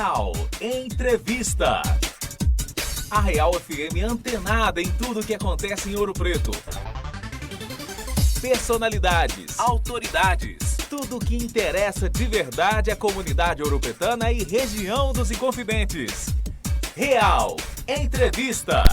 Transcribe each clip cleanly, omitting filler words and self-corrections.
Real Entrevista. A Real FM antenada em tudo que acontece em Ouro Preto. Personalidades, autoridades, tudo o que interessa de verdade à comunidade ouropretana e região dos Inconfidentes. Real Entrevista.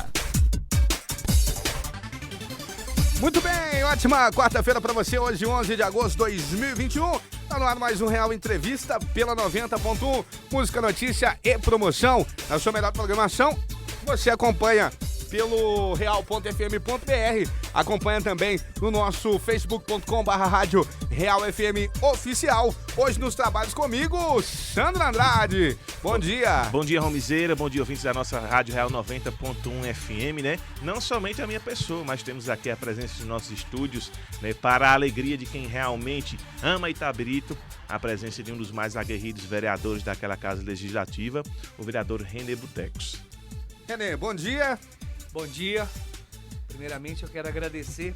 Muito bem, ótima quarta-feira para você, hoje 11 de agosto de 2021. Tá no ar mais um Real Entrevista pela 90.1, música, notícia e promoção. Na sua melhor programação, você acompanha pelo real.fm.br, acompanha também no nosso facebook.com/rádio Real FM Oficial. Hoje nos trabalhos comigo, Sandro Andrade. Bom dia. Bom dia, Romizeira. Bom dia, ouvintes da nossa Rádio Real 90.1 FM, né? Não somente a minha pessoa, mas temos aqui a presença dos nossos estúdios, né? Para a alegria de quem realmente ama Itabirito, a presença de um dos mais aguerridos vereadores daquela casa legislativa, o vereador René Butecos. René, bom dia. Bom dia. Primeiramente eu quero agradecer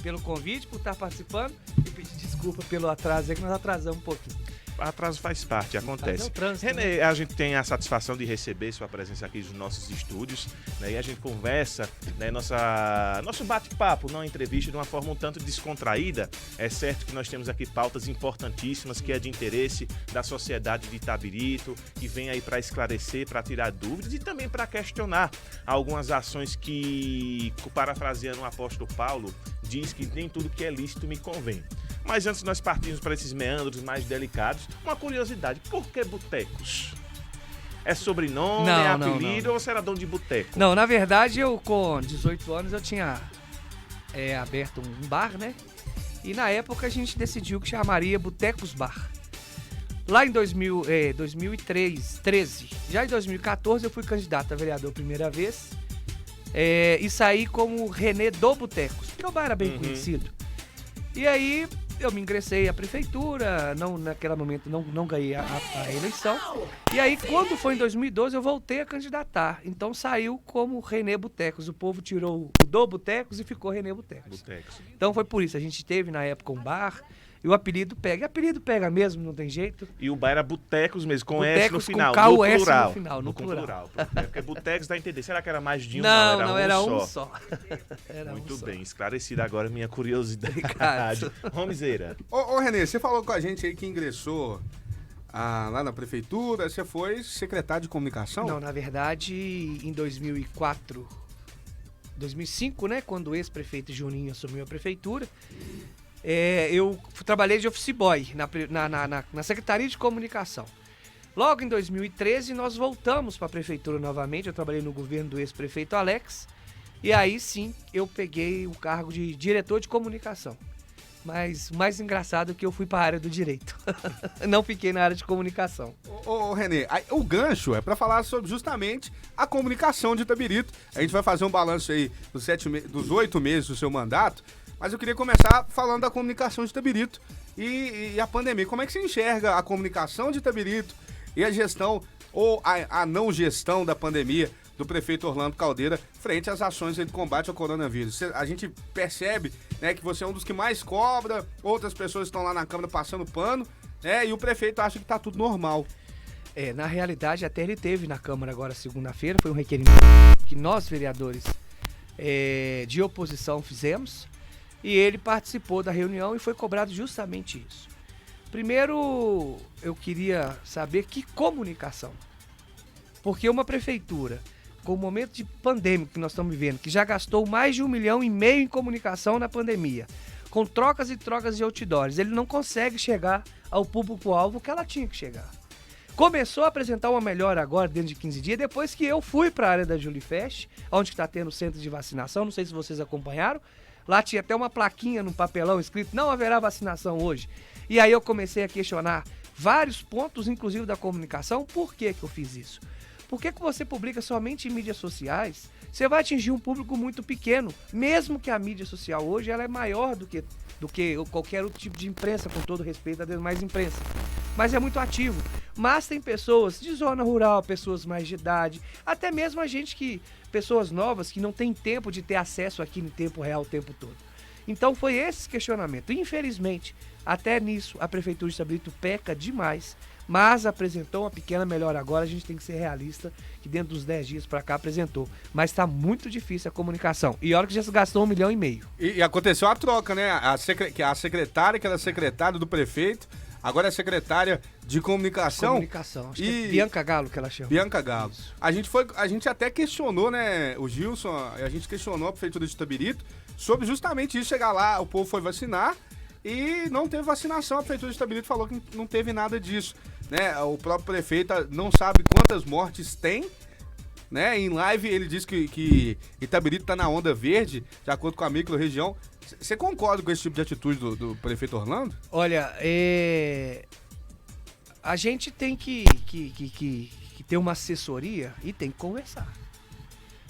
pelo convite, por estar participando e pedir desculpa pelo atraso, é que nós atrasamos um pouquinho. Atraso faz parte, acontece. Mas é o trânsito, René, né? a gente tem a satisfação de receber sua presença aqui nos nossos estúdios, né? E a gente conversa, né? Nosso bate-papo, não entrevista, de uma forma um tanto descontraída. É certo que nós temos aqui pautas importantíssimas que é de interesse da sociedade de Itabirito, que vem aí para esclarecer, para tirar dúvidas e também para questionar algumas ações que, parafraseando o apóstolo Paulo, diz que nem tudo que é lícito me convém. Mas antes de nós partirmos para esses meandros mais delicados, uma curiosidade, por que Butecos? É sobrenome, é apelido ou você era dono de boteco? Não, na verdade eu com 18 anos eu tinha aberto um bar, né? E na época a gente decidiu que chamaria Butecos Bar. Lá em 2013, já em 2014 eu fui candidato a vereador a primeira vez e saí como René do Butecos, porque o bar era bem conhecido. E aí eu me ingressei à prefeitura, naquele momento não ganhei a eleição. E aí, quando foi em 2012, eu voltei a candidatar. Então saiu como René Butecos. O povo tirou o do Butecos e ficou René Butecos. Então foi por isso. A gente teve na época um bar e o apelido pega. E apelido pega mesmo, não tem jeito. E o bar era Butecos mesmo, com Butecos, S no final, com K, no o S plural. no final, no plural. Porque Butecos dá a entender. Será que era mais de um? Não, era um só. Era Muito um só. bem, esclarecida agora minha curiosidade. Obrigado. Romizeira. Ô René, você falou com a gente aí que ingressou lá na prefeitura, você foi secretário de comunicação? Não, na verdade, em 2005, né, quando o ex-prefeito Juninho assumiu a prefeitura, eu trabalhei de office boy na Secretaria de Comunicação. Logo em 2013, nós voltamos para a prefeitura novamente, eu trabalhei no governo do ex-prefeito Alex, e aí sim, eu peguei o cargo de diretor de comunicação. Mas o mais engraçado é que eu fui para a área do direito. Não fiquei na área de comunicação. Ô René, o gancho é para falar sobre justamente a comunicação de Itabirito. A gente vai fazer um balanço aí dos 8 meses do seu mandato, mas eu queria começar falando da comunicação de Itabirito e a pandemia. Como é que você enxerga a comunicação de Itabirito e a gestão ou a não gestão da pandemia do prefeito Orlando Caldeira frente às ações de combate ao coronavírus? A gente percebe, né, que você é um dos que mais cobra, outras pessoas estão lá na Câmara passando pano, né, e o prefeito acha que tá tudo normal. Na realidade, até ele teve na Câmara agora segunda-feira, foi um requerimento que nós, vereadores de oposição, fizemos, e ele participou da reunião e foi cobrado justamente isso. Primeiro, eu queria saber que comunicação, porque uma prefeitura com o momento de pandêmico que nós estamos vivendo, que já gastou mais de 1,5 milhão em comunicação na pandemia, com trocas e trocas de outdoors, ele não consegue chegar ao público-alvo que ela tinha que chegar. Começou a apresentar uma melhora agora, dentro de 15 dias, depois que eu fui para a área da Julifest, onde está tendo o centro de vacinação, não sei se vocês acompanharam, lá tinha até uma plaquinha no papelão escrito, não haverá vacinação hoje. E aí eu comecei a questionar vários pontos, inclusive da comunicação, por que eu fiz isso? Por que você publica somente em mídias sociais? Você vai atingir um público muito pequeno, mesmo que a mídia social hoje ela é maior do que qualquer outro tipo de imprensa, com todo respeito a demais imprensa. Mas é muito ativo. Mas tem pessoas de zona rural, pessoas mais de idade, até mesmo pessoas novas que não têm tempo de ter acesso aqui no tempo real o tempo todo. Então foi esse questionamento. Infelizmente, até nisso, a Prefeitura de Itabirito peca demais mas apresentou uma pequena melhora agora. A gente tem que ser realista, que dentro dos 10 dias para cá apresentou. Mas está muito difícil a comunicação. E olha que já se gastou 1,5 milhão. E aconteceu a troca, né? A secretária, que era secretária do prefeito, agora é secretária de comunicação. Acho que é Bianca Galo que ela chama. Bianca Galo. A gente até questionou, né, o Gilson, a gente questionou a prefeitura de Itabirito sobre justamente isso, chegar lá, o povo foi vacinar e não teve vacinação. A prefeitura de Itabirito falou que não teve nada disso, né? O próprio prefeito não sabe quantas mortes tem, né? Em live ele disse que Itabirito tá na onda verde, de acordo com a micro-região. Você concorda com esse tipo de atitude do prefeito Orlando? Olha, a gente tem que ter uma assessoria e tem que conversar.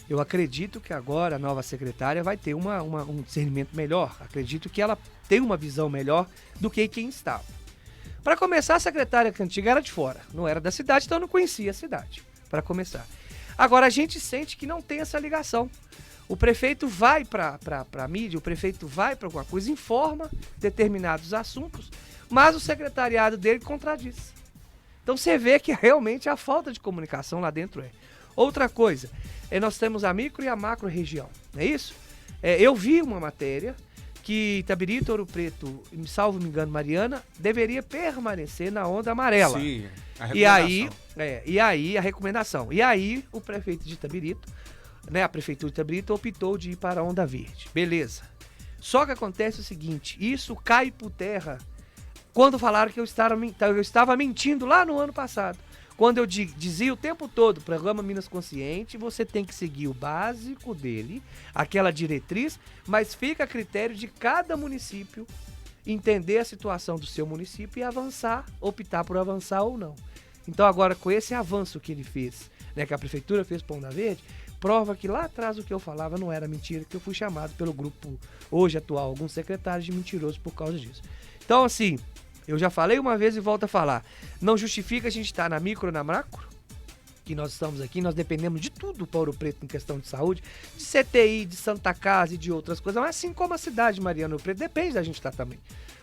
Eu acredito que agora a nova secretária vai ter um discernimento melhor. Acredito que ela tem uma visão melhor do que quem estava. Para começar, a secretária antiga era de fora, não era da cidade, então eu não conhecia a cidade, para começar. Agora, a gente sente que não tem essa ligação. O prefeito vai para a mídia, o prefeito vai para alguma coisa, informa determinados assuntos, mas o secretariado dele contradiz. Então você vê que realmente a falta de comunicação lá dentro é. Outra coisa, nós temos a micro e a macro região, não é isso? Eu vi uma matéria que Itabirito, Ouro Preto, salvo me engano, Mariana, deveria permanecer na onda amarela. Sim, a recomendação. E aí a recomendação. E aí o prefeito de Itabirito, né, a prefeitura de Itabirito optou de ir para a onda verde. Beleza. Só que acontece o seguinte, isso cai por terra quando falaram que eu estava mentindo lá no ano passado. Quando eu dizia o tempo todo, programa Minas Consciente, você tem que seguir o básico dele, aquela diretriz, mas fica a critério de cada município entender a situação do seu município e avançar, optar por avançar ou não. Então agora, com esse avanço que ele fez, né, que a prefeitura fez para Onda Verde, prova que lá atrás o que eu falava não era mentira, que eu fui chamado pelo grupo hoje atual, alguns secretários, de mentiroso por causa disso. Então assim, eu já falei uma vez e volto a falar, não justifica a gente estar na micro ou na macro, que nós estamos aqui, nós dependemos de tudo para Ouro Preto em questão de saúde, de CTI, de Santa Casa e de outras coisas, mas assim como a cidade de Mariana Ouro Preto, depende da gente estar também.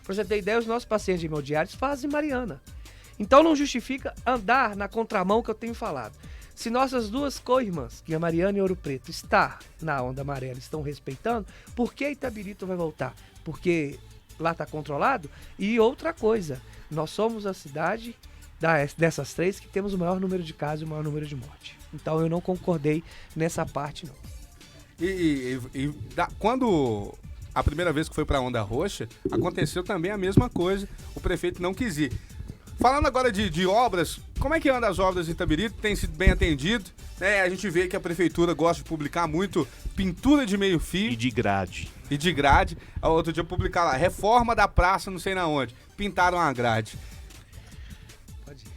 Pra você ter ideia, os nossos pacientes hemodiários fazem Mariana. Então não justifica andar na contramão que eu tenho falado. Se nossas duas co-irmãs, que é Mariana e Ouro Preto, está na onda amarela, estão respeitando, por que Itabirito vai voltar? Porque lá está controlado? E outra coisa, nós somos a cidade dessas três que temos o maior número de casos e o maior número de mortes. Então eu não concordei nessa parte, não. Quando a primeira vez que foi para a Onda Roxa, aconteceu também a mesma coisa, o prefeito não quis ir. Falando agora de obras, como é que anda as obras em Itabirito? Tem sido bem atendido, né? A gente vê que a prefeitura gosta de publicar muito pintura de meio fio. E de grade. Outro dia publicar lá, reforma da praça não sei na onde. Pintaram a grade. Pode ir.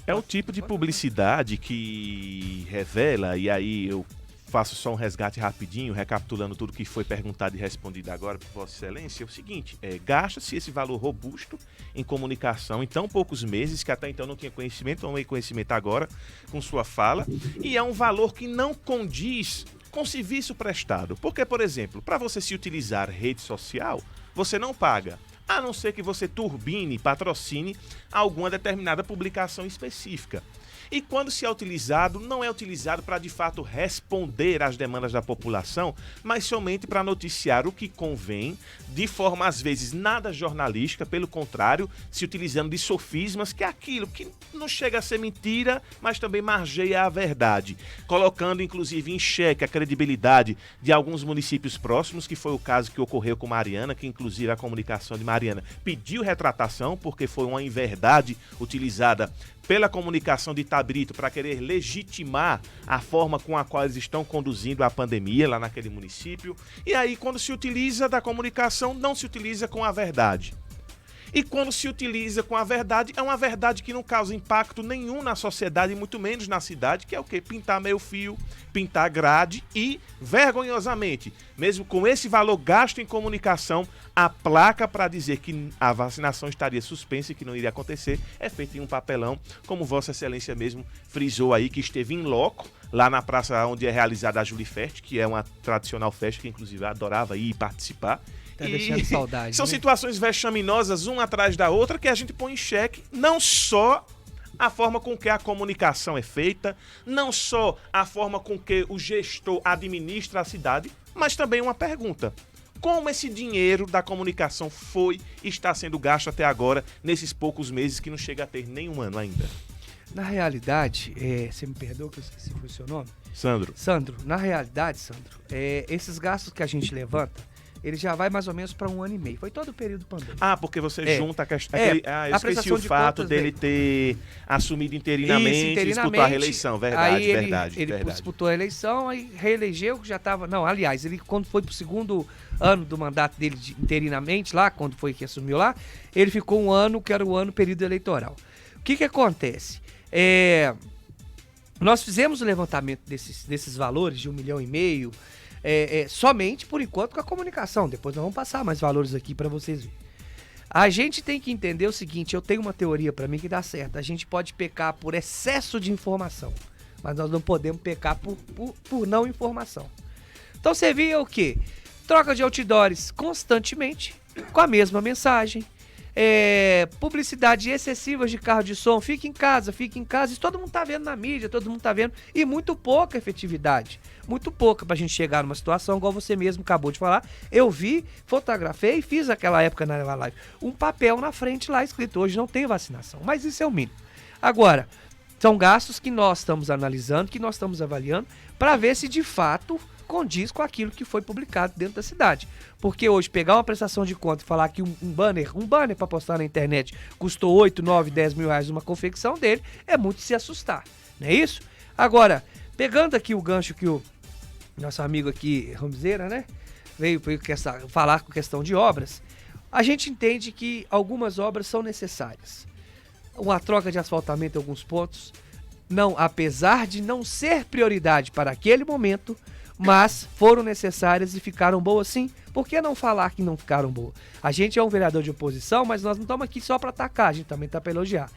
É o tipo de publicidade que revela, e aí eu faço só um resgate rapidinho, recapitulando tudo que foi perguntado e respondido agora por Vossa Excelência, é o seguinte, gasta-se esse valor robusto em comunicação em tão poucos meses, que até então não tinha conhecimento, tomei conhecimento agora com sua fala, e é um valor que não condiz com serviço prestado. Porque, por exemplo, para você se utilizar rede social, você não paga, a não ser que você turbine, patrocine alguma determinada publicação específica. E quando se é utilizado, não é utilizado para de fato responder às demandas da população, mas somente para noticiar o que convém, de forma às vezes nada jornalística, pelo contrário, se utilizando de sofismas, que é aquilo que não chega a ser mentira, mas também margeia a verdade, colocando inclusive em xeque a credibilidade de alguns municípios próximos, que foi o caso que ocorreu com Mariana, que inclusive a comunicação de Mariana pediu retratação, porque foi uma inverdade utilizada pela comunicação de Itabirito para querer legitimar a forma com a qual eles estão conduzindo a pandemia lá naquele município. E aí, quando se utiliza da comunicação, não se utiliza com a verdade. E quando se utiliza com a verdade, é uma verdade que não causa impacto nenhum na sociedade, muito menos na cidade, que é o quê? Pintar meio fio, pintar grade e, vergonhosamente, mesmo com esse valor gasto em comunicação, a placa para dizer que a vacinação estaria suspensa e que não iria acontecer é feita em um papelão, como Vossa Excelência mesmo frisou aí, que esteve em loco, lá na praça onde é realizada a Julifest, que é uma tradicional festa que inclusive eu adorava ir participar. Tá deixando saudade. São né? situações vexaminosas, uma atrás da outra, que a gente põe em xeque não só a forma com que a comunicação é feita, não só a forma com que o gestor administra a cidade, mas também uma pergunta. Como esse dinheiro da comunicação foi e está sendo gasto até agora, nesses poucos meses que não chega a ter nem um ano ainda? Na realidade, você me perdoa que eu esqueci o seu nome? Sandro. Sandro, na realidade, Sandro, esses gastos que a gente levanta, ele já vai mais ou menos para 1 ano e meio. Foi todo o período pandêmico. Ah, porque você junta a questão. É, eu a esqueci prestação o de fato contas dele ter assumido interinamente e disputou a reeleição. Verdade, aí ele, verdade. ele disputou a eleição, aí reelegeu, já estava... Não, aliás, ele quando foi pro segundo ano do mandato dele interinamente lá, quando foi que assumiu lá, ele ficou 1 ano, que era o ano período eleitoral. O que acontece? Nós fizemos o levantamento desses valores de 1,5 milhão, somente por enquanto com a comunicação. Depois nós vamos passar mais valores aqui para vocês verem. A gente tem que entender o seguinte, eu tenho uma teoria para mim que dá certo. A gente pode pecar por excesso de informação, mas nós não podemos pecar por não informação. Então você via o quê? Troca de outdoors constantemente, com a mesma mensagem. Publicidade excessiva de carro de som, fica em casa, isso todo mundo tá vendo na mídia, todo mundo tá vendo, e muito pouca efetividade, muito pouca pra gente chegar numa situação igual você mesmo acabou de falar. Eu vi, fotografei e fiz aquela época na live, um papel na frente lá escrito, hoje não tem vacinação, mas isso é o mínimo. Agora, são gastos que nós estamos analisando, que nós estamos avaliando, para ver se de fato condiz com aquilo que foi publicado dentro da cidade. Porque hoje pegar uma prestação de conta e falar que um banner para postar na internet custou 8, 9, 10 mil reais uma confecção dele, é muito se assustar, não é isso? Agora, pegando aqui o gancho que o nosso amigo aqui, Romizeira, né, veio falar com questão de obras, a gente entende que algumas obras são necessárias. Uma troca de asfaltamento em alguns pontos, não, apesar de não ser prioridade para aquele momento, mas foram necessárias e ficaram boas sim. Por que não falar que não ficaram boas? A gente é um vereador de oposição, mas nós não estamos aqui só para atacar, a gente também está para elogiar.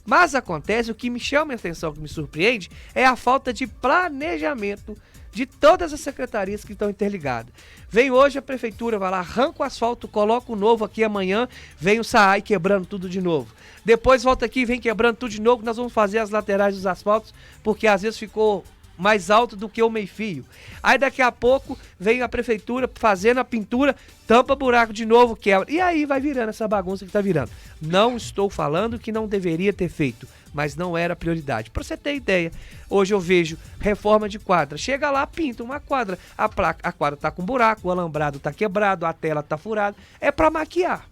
Mas acontece, o que me chama a atenção, o que me surpreende, é a falta de planejamento de todas as secretarias que estão interligadas. Vem hoje a prefeitura, vai lá, arranca o asfalto, coloca o novo aqui, amanhã vem o SAAI quebrando tudo de novo. Depois volta aqui e vem quebrando tudo de novo, nós vamos fazer as laterais dos asfaltos, porque às vezes ficou mais alto do que o meio-fio. Aí daqui a pouco vem a prefeitura fazendo a pintura, tampa buraco de novo, quebra. E aí vai virando essa bagunça que tá virando. Não estou falando que não deveria ter feito, mas não era prioridade. Pra você ter ideia, hoje eu vejo reforma de quadra. Chega lá, pinta uma quadra. A quadra tá com buraco, o alambrado tá quebrado, a tela tá furada. É pra maquiar.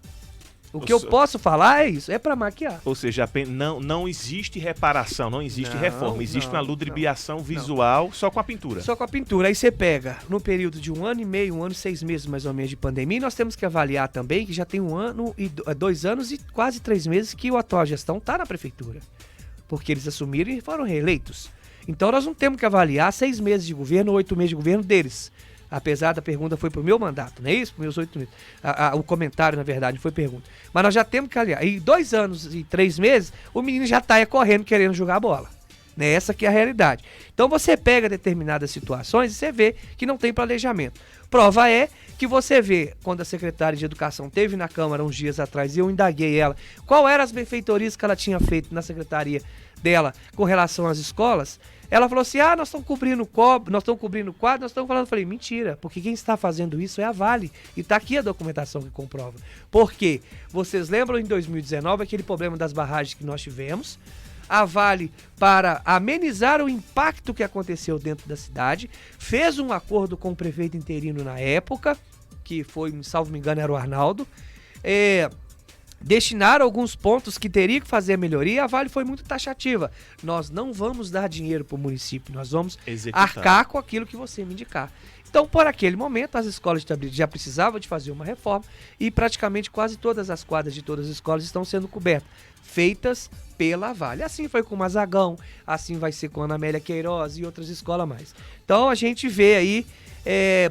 O que eu posso falar é isso, é pra maquiar. Ou seja, não existe reparação, não existe reforma, existe uma ludibriação visual só com a pintura. Só com a pintura. Aí você pega, no período de 1 ano e meio, 1 ano e 6 meses mais ou menos de pandemia, nós temos que avaliar também que já tem 1 ano e 2 anos e quase 3 meses que a atual gestão tá na prefeitura. Porque eles assumiram e foram reeleitos. Então nós não temos que avaliar 6 meses de governo, 8 meses de governo deles. Apesar da pergunta foi pro meu mandato, não é isso? Pro meus 8 meses. O comentário, na verdade, foi pergunta. Mas nós já temos que avaliar. Em 2 anos e 3 meses, o menino já tá correndo, querendo jogar a bola. Né? Essa que é a realidade. Então você pega determinadas situações e você vê que não tem planejamento. Prova é que você vê, quando a secretária de Educação esteve na Câmara uns dias atrás, e eu indaguei ela, qual eram as benfeitorias que ela tinha feito na secretaria dela com relação às escolas. Ela falou assim, nós estamos cobrindo quadro, nós estamos falando. Eu falei, mentira, porque quem está fazendo isso é a Vale. E está aqui a documentação que comprova. Por quê? Vocês lembram em 2019 aquele problema das barragens que nós tivemos? A Vale, para amenizar o impacto que aconteceu dentro da cidade, fez um acordo com o prefeito interino na época, que foi, salvo me engano, era o Arnaldo, destinaram alguns pontos que teria que fazer a melhoria, a Vale foi muito taxativa. Nós não vamos dar dinheiro para o município, nós vamos arcar com aquilo que você me indicar. Então, por aquele momento, as escolas já precisavam de fazer uma reforma e praticamente quase todas as quadras de todas as escolas estão sendo cobertas, feitas pela Vale. Assim foi com o Mazagão, assim vai ser com a Ana Amélia Queiroz e outras escolas mais. Então, a gente vê aí,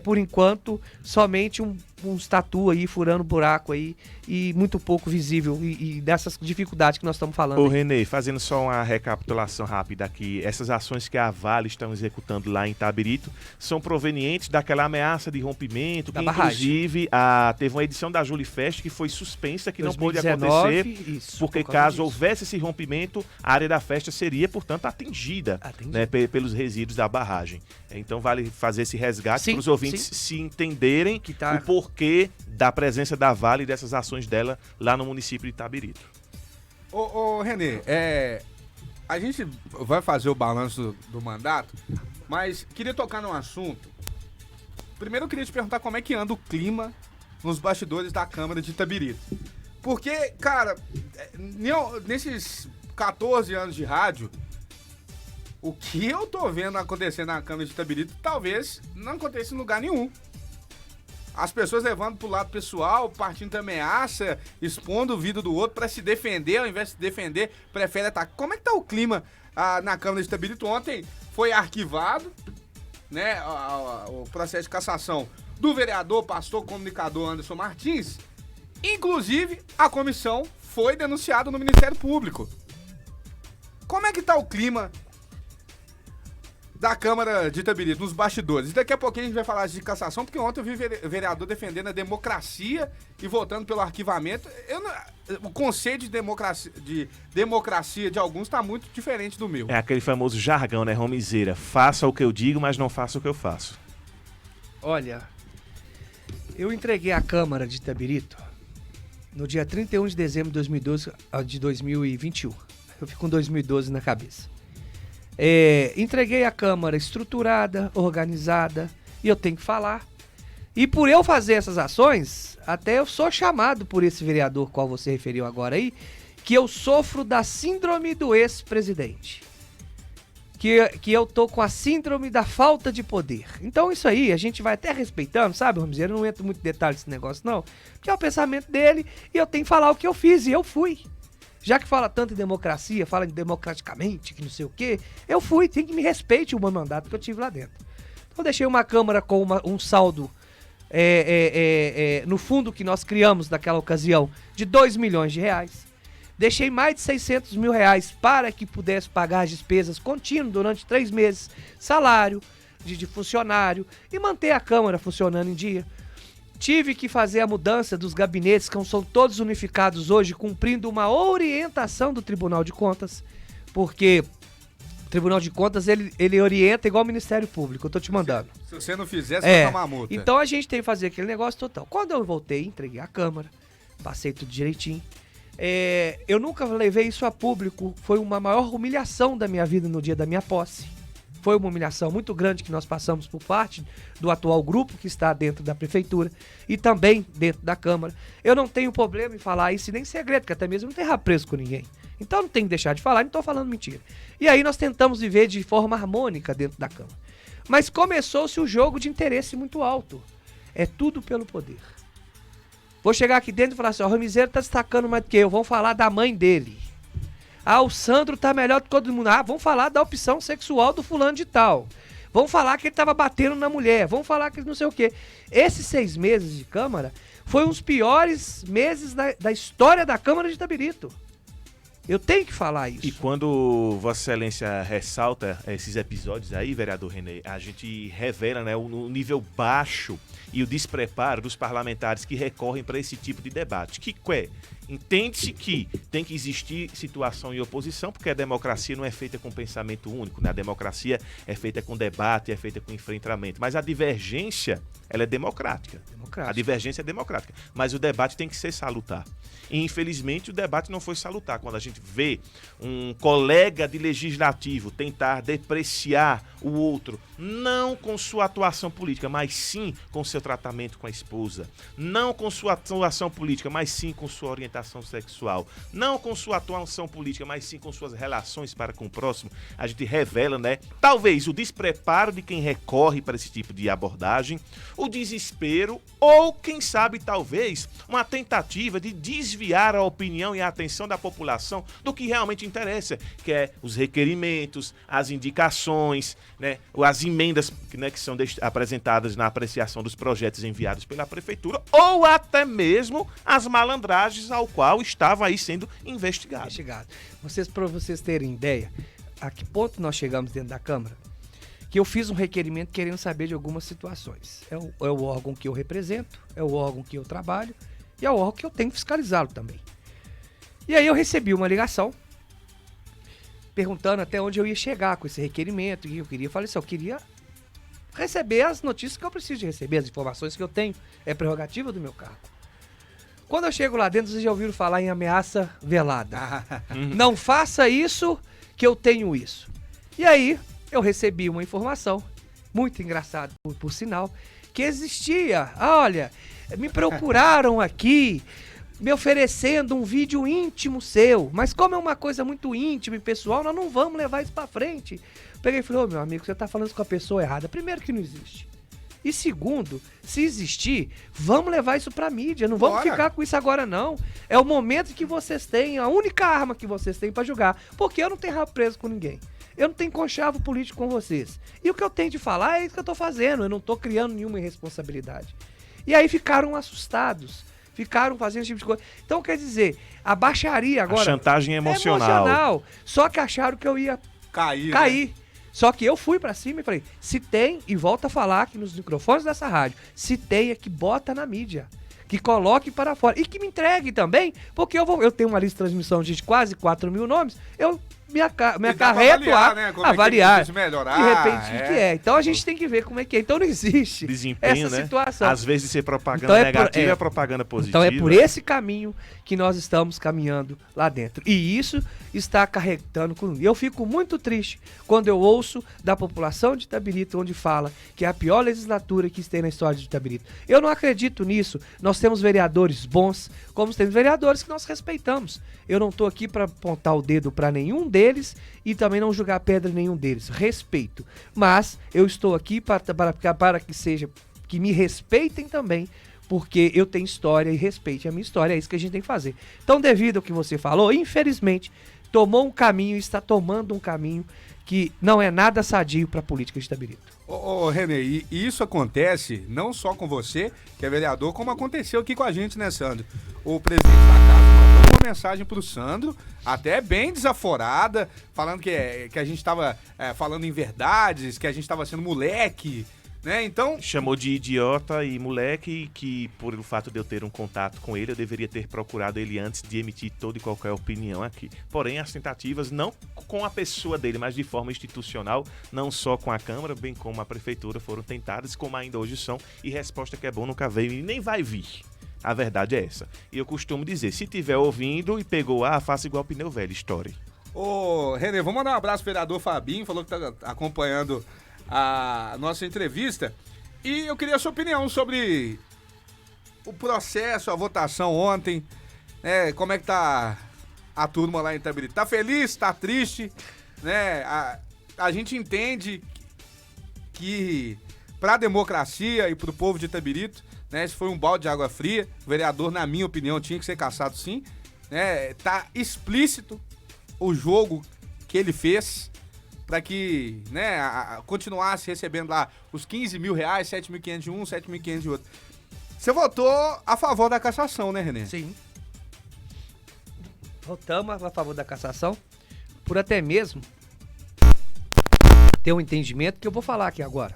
por enquanto, somente uns tatu aí, furando buraco aí, e muito pouco visível, e dessas dificuldades que nós estamos falando. Ô, aí. Renê, fazendo só uma recapitulação rápida aqui, essas ações que a Vale estão executando lá em Itabirito são provenientes daquela ameaça de rompimento, Da que barragem. inclusive teve uma edição da Julifest que foi suspensa, que não pôde 2019, acontecer, isso, porque por causa caso disso. houvesse esse rompimento, a área da festa seria, portanto, atingida. Né, pelos resíduos da barragem. Então vale fazer esse resgate Sim, para os ouvintes sim. se entenderem Que tá- o porquê da presença da Vale e dessas ações dela lá no município de Itabirito. Ô, Renê, a gente vai fazer o balanço do mandato, mas queria tocar num assunto. Primeiro eu queria te perguntar como é que anda o clima nos bastidores da Câmara de Itabirito. Porque, cara, nesses 14 anos de rádio, o que eu tô vendo acontecer na Câmara de Itabirito talvez não aconteça em lugar nenhum. As pessoas levando pro lado pessoal, partindo da ameaça, expondo o vidro do outro pra se defender, ao invés de se defender, prefere atacar. Como é que tá o clima na Câmara de Itabirito? Ontem foi arquivado, né, o processo de cassação do vereador, pastor, comunicador Anderson Martins. Inclusive, a comissão foi denunciada no Ministério Público. Como é que tá o clima da Câmara de Itabirito, nos bastidores? E daqui a pouquinho a gente vai falar de cassação, porque ontem eu vi vereador defendendo a democracia e votando pelo arquivamento. O conceito de democracia de alguns está muito diferente do meu. É aquele famoso jargão, né, Romizeira? Faça o que eu digo, mas não faça o que eu faço. Olha, eu entreguei a Câmara de Itabirito no dia 31 de dezembro de 2021. Eu fico com 2012 na cabeça. Entreguei a Câmara estruturada, organizada, e eu tenho que falar. E por eu fazer essas ações, até eu sou chamado por esse vereador qual você referiu agora aí, que eu sofro da síndrome do ex-presidente. Que eu tô com a síndrome da falta de poder. Então isso aí a gente vai até respeitando, sabe, Romizeiro? Eu não entro muito em detalhes nesse negócio não, porque é o pensamento dele e eu tenho que falar o que eu fiz e eu fui. Já que fala tanto em democracia, fala em democraticamente, que não sei o quê, eu fui, tem que me respeite o meu mandato que eu tive lá dentro. Então eu deixei uma Câmara com um saldo, no fundo que nós criamos naquela ocasião, de 2 milhões de reais. Deixei mais de 600 mil reais para que pudesse pagar as despesas contínuas durante 3 meses, salário de funcionário e manter a Câmara funcionando em dia. Tive que fazer a mudança dos gabinetes, que são todos unificados hoje, cumprindo uma orientação do Tribunal de Contas, porque o Tribunal de Contas, ele orienta igual o Ministério Público, eu tô te mandando. Se você não fizer, você vai tomar multa. Então a gente tem que fazer aquele negócio total. Quando eu voltei, entreguei a Câmara, passei tudo direitinho. Eu nunca levei isso a público, foi uma maior humilhação da minha vida no dia da minha posse. Foi uma humilhação muito grande que nós passamos por parte do atual grupo que está dentro da prefeitura e também dentro da Câmara. Eu não tenho problema em falar isso, nem segredo, porque até mesmo não tenho preso com ninguém. Então eu não tenho que deixar de falar, não estou falando mentira. E aí nós tentamos viver de forma harmônica dentro da Câmara. Mas começou-se o jogo de interesse muito alto. É tudo pelo poder. Vou chegar aqui dentro e falar assim, o Romizeiro está destacando mais do que eu, vamos falar da mãe dele. O Sandro tá melhor do que todo mundo. Vamos falar da opção sexual do fulano de tal. Vamos falar que ele tava batendo na mulher. Vamos falar que não sei o quê. Esses 6 meses de Câmara foi um dos piores meses da história da Câmara de Itabirito. Eu tenho que falar isso. E quando Vossa Excelência ressalta esses episódios aí, vereador Renê, a gente revela, né, o nível baixo e o despreparo dos parlamentares que recorrem para esse tipo de debate. Que é? Entende-se que tem que existir situação e oposição, porque a democracia não é feita com pensamento único, né? A democracia é feita com debate, é feita com enfrentamento. Mas a divergência, ela é democrática. A divergência é democrática. Mas o debate tem que ser salutar. E, infelizmente, o debate não foi salutar. Quando a gente vê um colega de legislativo tentar depreciar o outro, não com sua atuação política, mas sim com seu tratamento com a esposa. Não com sua atuação política, mas sim com sua orientação orientação sexual, não com sua atuação política, mas sim com suas relações para com o próximo, a gente revela, né, talvez o despreparo de quem recorre para esse tipo de abordagem, o desespero ou, quem sabe, talvez, uma tentativa de desviar a opinião e a atenção da população do que realmente interessa, que é os requerimentos, as indicações, né, as emendas, né, que são apresentadas na apreciação dos projetos enviados pela prefeitura, ou até mesmo as malandragens ao qual estava aí sendo investigado. Para vocês terem ideia, a que ponto nós chegamos dentro da Câmara, que eu fiz um requerimento querendo saber de algumas situações. É o órgão que eu represento, é o órgão que eu trabalho e é o órgão que eu tenho que fiscalizá-lo também. E aí eu recebi uma ligação perguntando até onde eu ia chegar com esse requerimento, e eu queria receber as notícias que eu preciso de receber, as informações que eu tenho, é prerrogativa do meu cargo. Quando eu chego lá dentro, vocês já ouviram falar em ameaça velada. Não faça isso, que eu tenho isso. E aí, eu recebi uma informação, muito engraçada, por sinal, que existia. Olha, me procuraram aqui, me oferecendo um vídeo íntimo seu, mas como é uma coisa muito íntima e pessoal, nós não vamos levar isso pra frente. Peguei e falei, meu amigo, você tá falando com a pessoa errada. Primeiro que não existe. E segundo, se existir, vamos levar isso pra mídia, não vamos ficar com isso agora não. É o momento que vocês têm, a única arma que vocês têm pra julgar, porque eu não tenho rabo preso com ninguém. Eu não tenho conchavo político com vocês. E o que eu tenho de falar é isso que eu tô fazendo, eu não tô criando nenhuma irresponsabilidade. E aí ficaram assustados. Ficaram fazendo esse tipo de coisa. Então, quer dizer, a baixaria agora... A chantagem emocional. Só que acharam que eu ia cair. Né? Só que eu fui pra cima e falei, se tem, e volta a falar aqui nos microfones dessa rádio, se tem é que bota na mídia, que coloque para fora. E que me entregue também, porque eu tenho uma lista de transmissão de quase 4 mil nomes, eu me acarreto a avaliar, né? Melhorar, de repente, o que é. Então a gente tem que ver como é que é. Então não existe desempenho, essa né? situação. Às vezes ser propaganda negativa é propaganda positiva. Então é por esse caminho que nós estamos caminhando lá dentro. E isso está acarretando com... Eu fico muito triste quando eu ouço da população de Itabirito, onde fala que é a pior legislatura que tem na história de Itabirito. Eu não acredito nisso. Nós temos vereadores bons, como temos vereadores que nós respeitamos. Eu não estou aqui para apontar o dedo para nenhum deles e também não jogar pedra em nenhum deles. Respeito. Mas eu estou aqui para que me respeitem também, porque eu tenho história e respeite a minha história, é isso que a gente tem que fazer. Então, devido ao que você falou, infelizmente, tomou um caminho, está tomando um caminho que não é nada sadio para a política de Itabirito. Ô, Renê, e isso acontece não só com você, que é vereador, como aconteceu aqui com a gente, né, Sandro? O presidente da casa mandou uma mensagem pro Sandro, até bem desaforada, falando que a gente estava falando em verdades, que a gente estava sendo moleque, né? Então... Chamou de idiota e moleque, que por o fato de eu ter um contato com ele, eu deveria ter procurado ele antes de emitir toda e qualquer opinião aqui. Porém, as tentativas, não com a pessoa dele, mas de forma institucional, não só com a Câmara, bem como a Prefeitura, foram tentadas, como ainda hoje são, e resposta que é bom nunca veio e nem vai vir. A verdade é essa. E eu costumo dizer, se tiver ouvindo e pegou faça igual pneu velho, estoure. Ô, Renê, vamos mandar um abraço pro vereador Fabinho, falou que tá acompanhando a nossa entrevista. E eu queria a sua opinião sobre o processo, a votação ontem, né? Como é que tá a turma lá em Itabirito? Tá feliz? Tá triste? Né? A gente entende que pra democracia e pro povo de Itabirito, né, esse foi um balde de água fria. O vereador, na minha opinião, tinha que ser cassado sim. Né? Tá explícito o jogo que ele fez para que, né, continuasse recebendo lá os 15 mil reais, 7.500 de um, 7.500 de outro. Você votou a favor da cassação, né, Renê? Sim. Votamos a favor da cassação, por até mesmo ter um entendimento que eu vou falar aqui agora.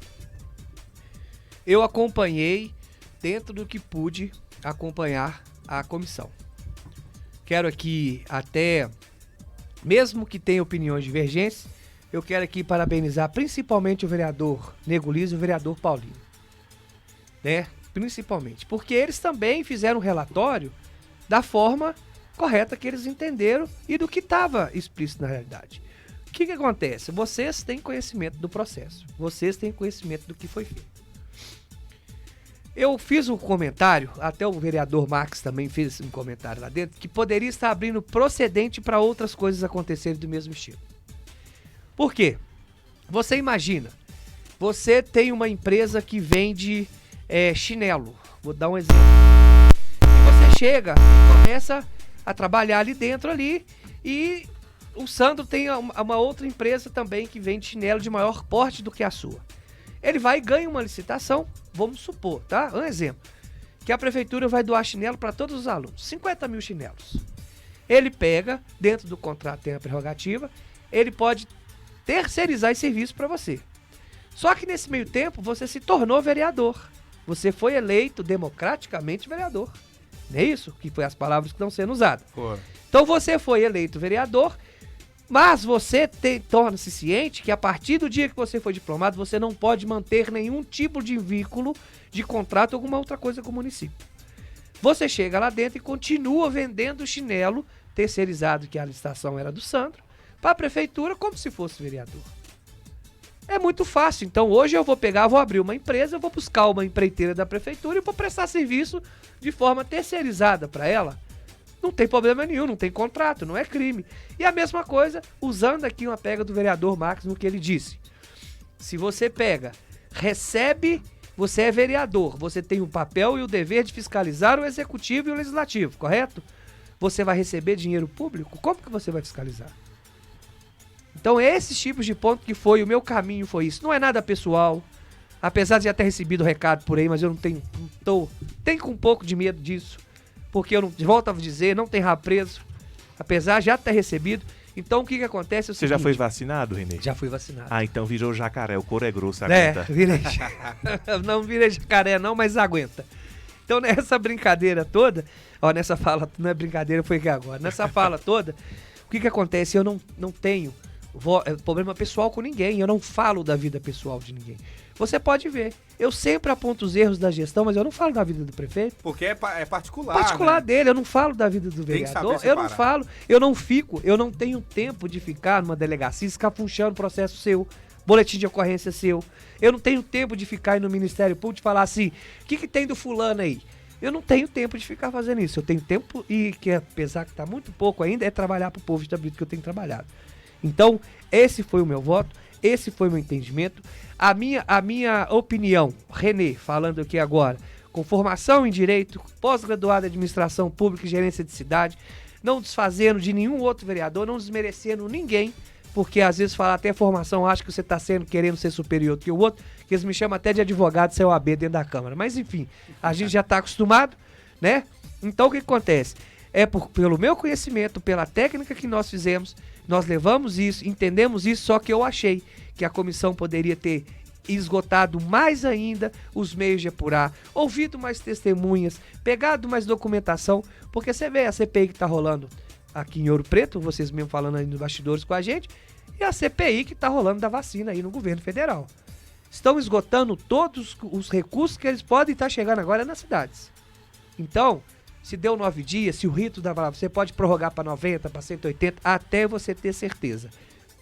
Eu acompanhei, dentro do que pude, acompanhar a comissão. Quero aqui até, mesmo que tenha opiniões divergentes, eu quero aqui parabenizar principalmente o vereador Nego Liso e o vereador Paulinho. Né? Principalmente. Porque eles também fizeram um relatório da forma correta que eles entenderam e do que estava explícito na realidade. O que acontece? Vocês têm conhecimento do processo. Vocês têm conhecimento do que foi feito. Eu fiz um comentário, até o vereador Max também fez um comentário lá dentro, que poderia estar abrindo precedente para outras coisas acontecerem do mesmo estilo. Por quê? Você imagina, você tem uma empresa que vende chinelo, vou dar um exemplo. E você chega e começa a trabalhar ali dentro ali, e o Sandro tem uma outra empresa também que vende chinelo de maior porte do que a sua. Ele vai e ganha uma licitação, vamos supor, tá? Um exemplo, que a prefeitura vai doar chinelo para todos os alunos, 50 mil chinelos. Ele pega, dentro do contrato tem a prerrogativa, ele pode terceirizar esse serviço para você. Só que nesse meio tempo você se tornou vereador. Você foi eleito democraticamente vereador. Não é isso? Que foi as palavras que estão sendo usadas. Pô. Então você foi eleito vereador, mas você torna-se ciente que a partir do dia que você foi diplomado, você não pode manter nenhum tipo de vínculo de contrato ou alguma outra coisa com o município. Você chega lá dentro e continua vendendo chinelo terceirizado, que a licitação era do Sandro, para a prefeitura como se fosse vereador. É muito fácil. Então hoje eu vou abrir uma empresa, eu vou buscar uma empreiteira da prefeitura e vou prestar serviço de forma terceirizada para ela. Não tem problema nenhum, não tem contrato, não é crime. E a mesma coisa, usando aqui uma pega do vereador Max no que ele disse. Se você recebe, você é vereador, você tem o papel e o dever de fiscalizar o executivo e o legislativo, correto? Você vai receber dinheiro público? Como que você vai fiscalizar? Então esses tipos de ponto que foi, o meu caminho foi isso. Não é nada pessoal, apesar de já ter recebido o recado por aí, mas eu tenho com um pouco de medo disso. Porque eu não, volto a dizer, não tem rabo preso, apesar de já ter recebido. Então o que acontece é o seguinte... Você já foi vacinado, Renê? Já fui vacinado. Ah, então virou jacaré, o couro é grosso, aguenta. Não virei jacaré não, mas aguenta. Então nessa brincadeira toda, nessa fala, não é brincadeira, foi aqui agora. Nessa fala toda, o que acontece? Eu não tenho problema pessoal com ninguém, eu não falo da vida pessoal de ninguém. Você pode ver, eu sempre aponto os erros da gestão, mas eu não falo da vida do prefeito. Porque é particular. Particular, né? Dele, eu não falo da vida do vereador, eu não falo, eu não tenho tempo de ficar numa delegacia escafunchando processo seu, boletim de ocorrência seu. Eu não tenho tempo de ficar no Ministério Público e falar assim, o que tem do fulano aí? Eu não tenho tempo de ficar fazendo isso. Eu tenho tempo, e que apesar que está muito pouco ainda, é trabalhar para o povo de Itabirito que eu tenho trabalhado. Então, esse foi o meu voto, esse foi o meu entendimento. A minha opinião, Renê, falando aqui agora, com formação em Direito, pós-graduado em Administração Pública e Gerência de Cidade, não desfazendo de nenhum outro vereador, não desmerecendo ninguém, porque às vezes falar até formação, acho que você está querendo ser superior do que o outro, que eles me chamam até de advogado COAB dentro da Câmara. Mas enfim, a gente já está acostumado, né? Então o que acontece? Pelo meu conhecimento, pela técnica que nós fizemos, nós levamos isso, entendemos isso, só que eu achei que a comissão poderia ter esgotado mais ainda os meios de apurar, ouvido mais testemunhas, pegado mais documentação, porque você vê a CPI que está rolando aqui em Ouro Preto, vocês mesmo falando aí nos bastidores com a gente, e a CPI que está rolando da vacina aí no governo federal. Estão esgotando todos os recursos que eles podem estar chegando agora nas cidades. Então, se deu 9 dias, se o rito da palavra, você pode prorrogar para 90, para 180, até você ter certeza.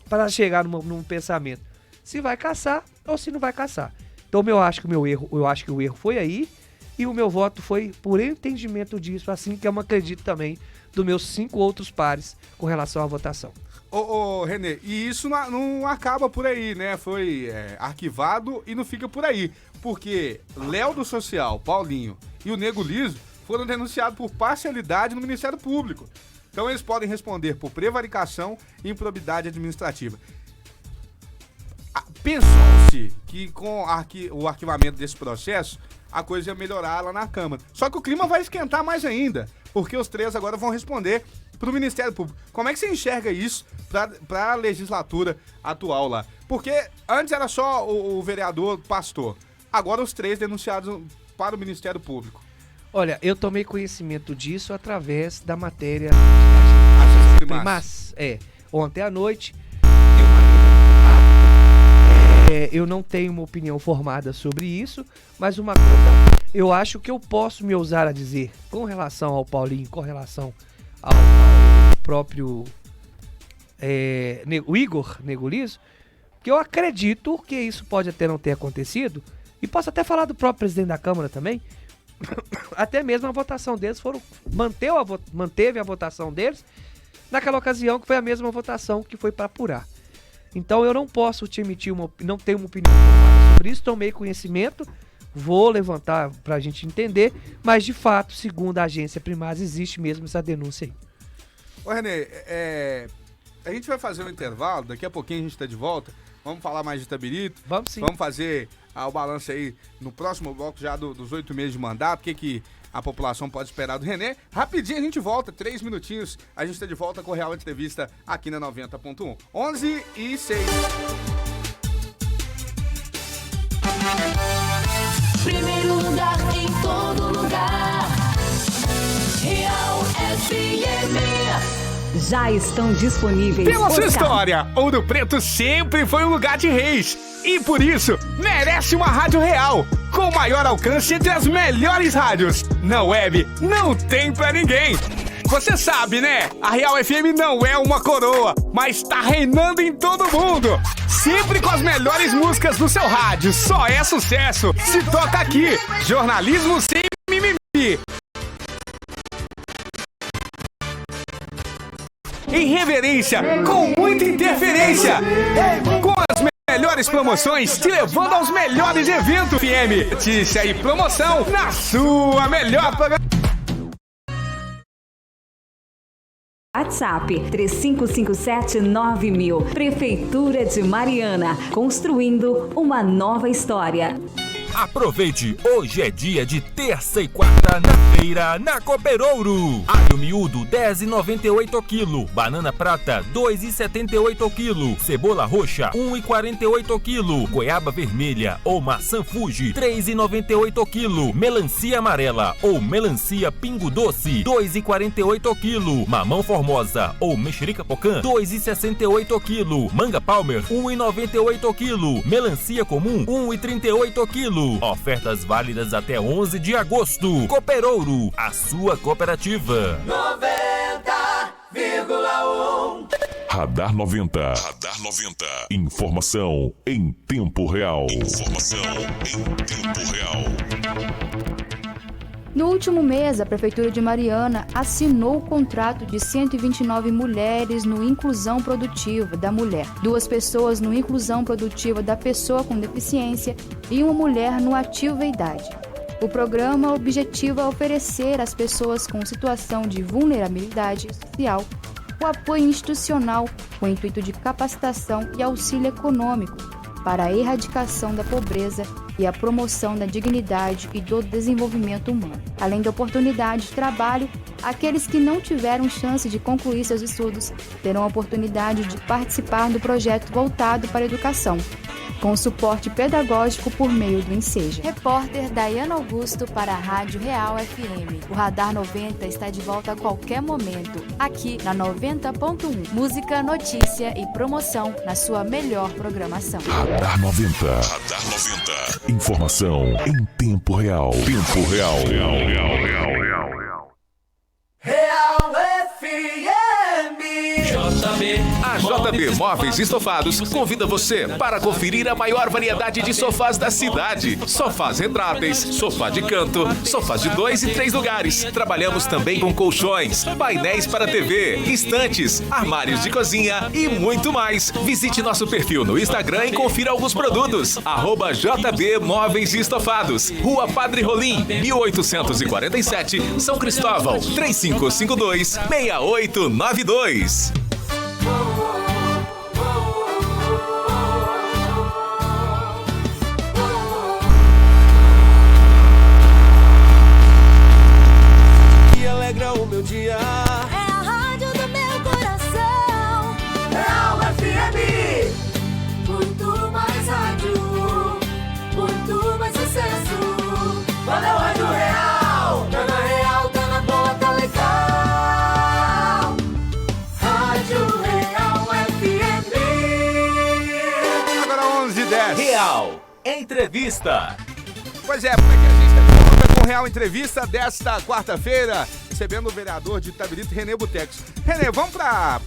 Para chegar num pensamento, se vai caçar ou se não vai caçar. Então eu acho que o erro foi aí, e o meu voto foi por entendimento disso, assim que eu acredito também dos meus 5 outros pares com relação à votação. Ô, Renê, e isso não acaba por aí, né? Foi arquivado e não fica por aí. Porque Léo do Social, Paulinho e o Nego Liso foram denunciados por parcialidade no Ministério Público. Então eles podem responder por prevaricação e improbidade administrativa. Pensou-se que com o arquivamento desse processo, a coisa ia melhorar lá na Câmara. Só que o clima vai esquentar mais ainda, porque os 3 agora vão responder para o Ministério Público. Como é que você enxerga isso para a legislatura atual lá? Porque antes era só o vereador pastor, agora os 3 denunciados para o Ministério Público. Olha, eu tomei conhecimento disso através da matéria Mas, ontem à noite, eu não tenho uma opinião formada sobre isso, mas uma coisa, eu acho que eu posso me ousar a dizer, com relação ao Paulinho, com relação ao próprio o Igor Nego Liso, que eu acredito que isso pode até não ter acontecido, E posso até falar do próprio presidente da Câmara também. Até mesmo a votação deles manteve a votação deles naquela ocasião, que foi a mesma votação que foi para apurar. Então eu não posso te emitir não tenho uma opinião formada sobre isso, tomei conhecimento, vou levantar para a gente entender, mas de fato, segundo a agência Primaz, existe mesmo essa denúncia aí. Ô Renê, a gente vai fazer um intervalo, daqui a pouquinho a gente tá de volta, vamos falar mais de Itabirito. Vamos sim. Vamos fazer o balanço aí no próximo bloco já dos 8 meses de mandato, o que a população pode esperar do Renê. Rapidinho a gente volta, 3 minutinhos, a gente tá de volta com o Real Entrevista aqui na 90.1. 11:06. Primeiro lugar em todo lugar. Real FM. Já estão disponíveis. Pela sua história, Ouro Preto sempre foi um lugar de reis. E por isso, merece uma rádio real, com maior alcance entre as melhores rádios. Na web, não tem pra ninguém. Você sabe, né? A Real FM não é uma coroa, mas tá reinando em todo mundo. Sempre com as melhores músicas do seu rádio. Só é sucesso. Se toca aqui. Jornalismo sem mimimi. Irreverência, com muita interferência. Com as melhores promoções, te levando aos melhores eventos. FM, notícia e promoção na sua melhor programação. WhatsApp 3557-9000. Prefeitura de Mariana, construindo uma nova história. Aproveite, hoje é dia de terça e quarta na feira na Cooperouro. Alho miúdo 10,98 o quilo, banana prata 2,78 o quilo, cebola roxa 1,48 o quilo, goiaba vermelha ou maçã Fuji 3,98 o quilo, melancia amarela ou melancia pingo doce 2,48 o quilo, mamão formosa ou mexerica pocã 2,68 o quilo, manga palmer 1,98 o quilo, melancia comum 1,38 o quilo. Ofertas válidas até 11 de agosto. Cooperouro, a sua cooperativa. 90,1. Radar 90. Radar 90. Informação em tempo real. Informação em tempo real. No último mês, a Prefeitura de Mariana assinou o contrato de 129 mulheres no Inclusão Produtiva da Mulher, 2 pessoas no Inclusão Produtiva da Pessoa com Deficiência e uma mulher no Ativa Idade. O programa objetiva oferecer às pessoas com situação de vulnerabilidade social o apoio institucional com o intuito de capacitação e auxílio econômico para a erradicação da pobreza e a promoção da dignidade e do desenvolvimento humano. Além da oportunidade de trabalho, aqueles que não tiveram chance de concluir seus estudos terão a oportunidade de participar do projeto voltado para a educação, com suporte pedagógico por meio do Enseja. Repórter Dayana Augusto para a Rádio Real FM. O Radar 90 está de volta a qualquer momento, aqui na 90.1. Música, notícia e promoção na sua melhor programação. Radar 90. Radar 90. Informação em tempo real. Tempo real. Real FM. A JB Móveis e Estofados convida você para conferir a maior variedade de sofás da cidade. Sofás retráteis, sofá de canto, sofás de 2 e 3 lugares. Trabalhamos também com colchões, painéis para TV, estantes, armários de cozinha e muito mais. Visite nosso perfil no Instagram e confira alguns produtos. @JB Móveis e Estofados. Rua Padre Rolim, 1847, São Cristóvão, 3552-6892. Que alegra o meu dia. É a rádio do meu coração. Real FM. Muito mais rádio, muito mais sucesso. Valeu, Rádio Real. Tá na real, tá na boa, tá legal. Rádio Real FM. Agora 11:10. Real Entrevista. Pois é, porque a gente está de volta com o Real Entrevista desta quarta-feira, recebendo o vereador de Itabirito, Renê Butecos. Renê, vamos para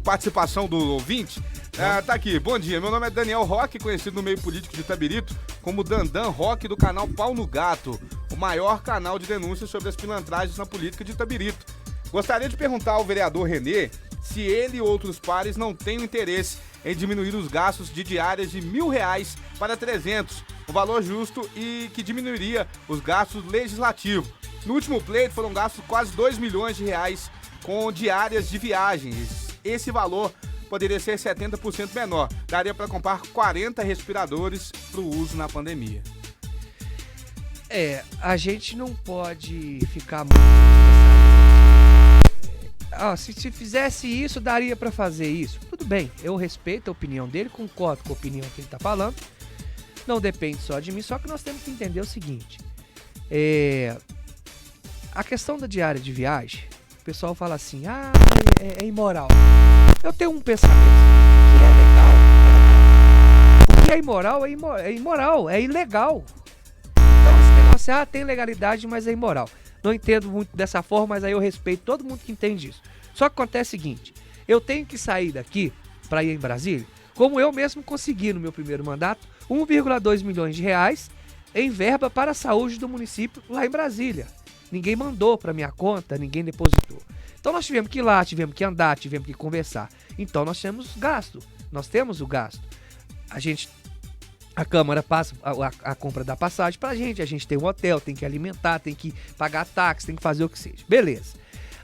participação do ouvinte. Tá aqui. Bom dia, meu nome é Daniel Roque, conhecido no meio político de Itabirito como Dandan Roque, do canal Pau no Gato, o maior canal de denúncias sobre as pilantragens na política de Itabirito. Gostaria de perguntar ao vereador Renê se ele e outros pares não têm interesse em diminuir os gastos de diárias de R$1.000 para 300, um valor justo e que diminuiria os gastos legislativos. No último pleito foram gastos quase R$2 milhões com diárias de viagens. Esse valor poderia ser 70% menor. Daria para comprar 40 respiradores para o uso na pandemia. A gente não pode ficar muito... se fizesse isso, daria para fazer isso. Tudo bem, eu respeito a opinião dele, concordo com a opinião que ele está falando. Não depende só de mim, só que nós temos que entender o seguinte. A questão da diária de viagem, o pessoal fala assim, é imoral. Eu tenho um pensamento que é legal. O que é imoral é imoral, é ilegal. Então esse negócio, tem legalidade, mas é imoral. Não entendo muito dessa forma, mas aí eu respeito todo mundo que entende isso. Só que acontece o seguinte, eu tenho que sair daqui para ir em Brasília, como eu mesmo consegui no meu primeiro mandato, R$1,2 milhões em verba para a saúde do município lá em Brasília. Ninguém mandou para minha conta, ninguém depositou. Então nós tivemos que ir lá, tivemos que andar, tivemos que conversar. Então nós temos o gasto. A Câmara passa a compra da passagem pra gente, a gente tem um hotel, tem que alimentar, tem que pagar táxi, tem que fazer o que seja. Beleza.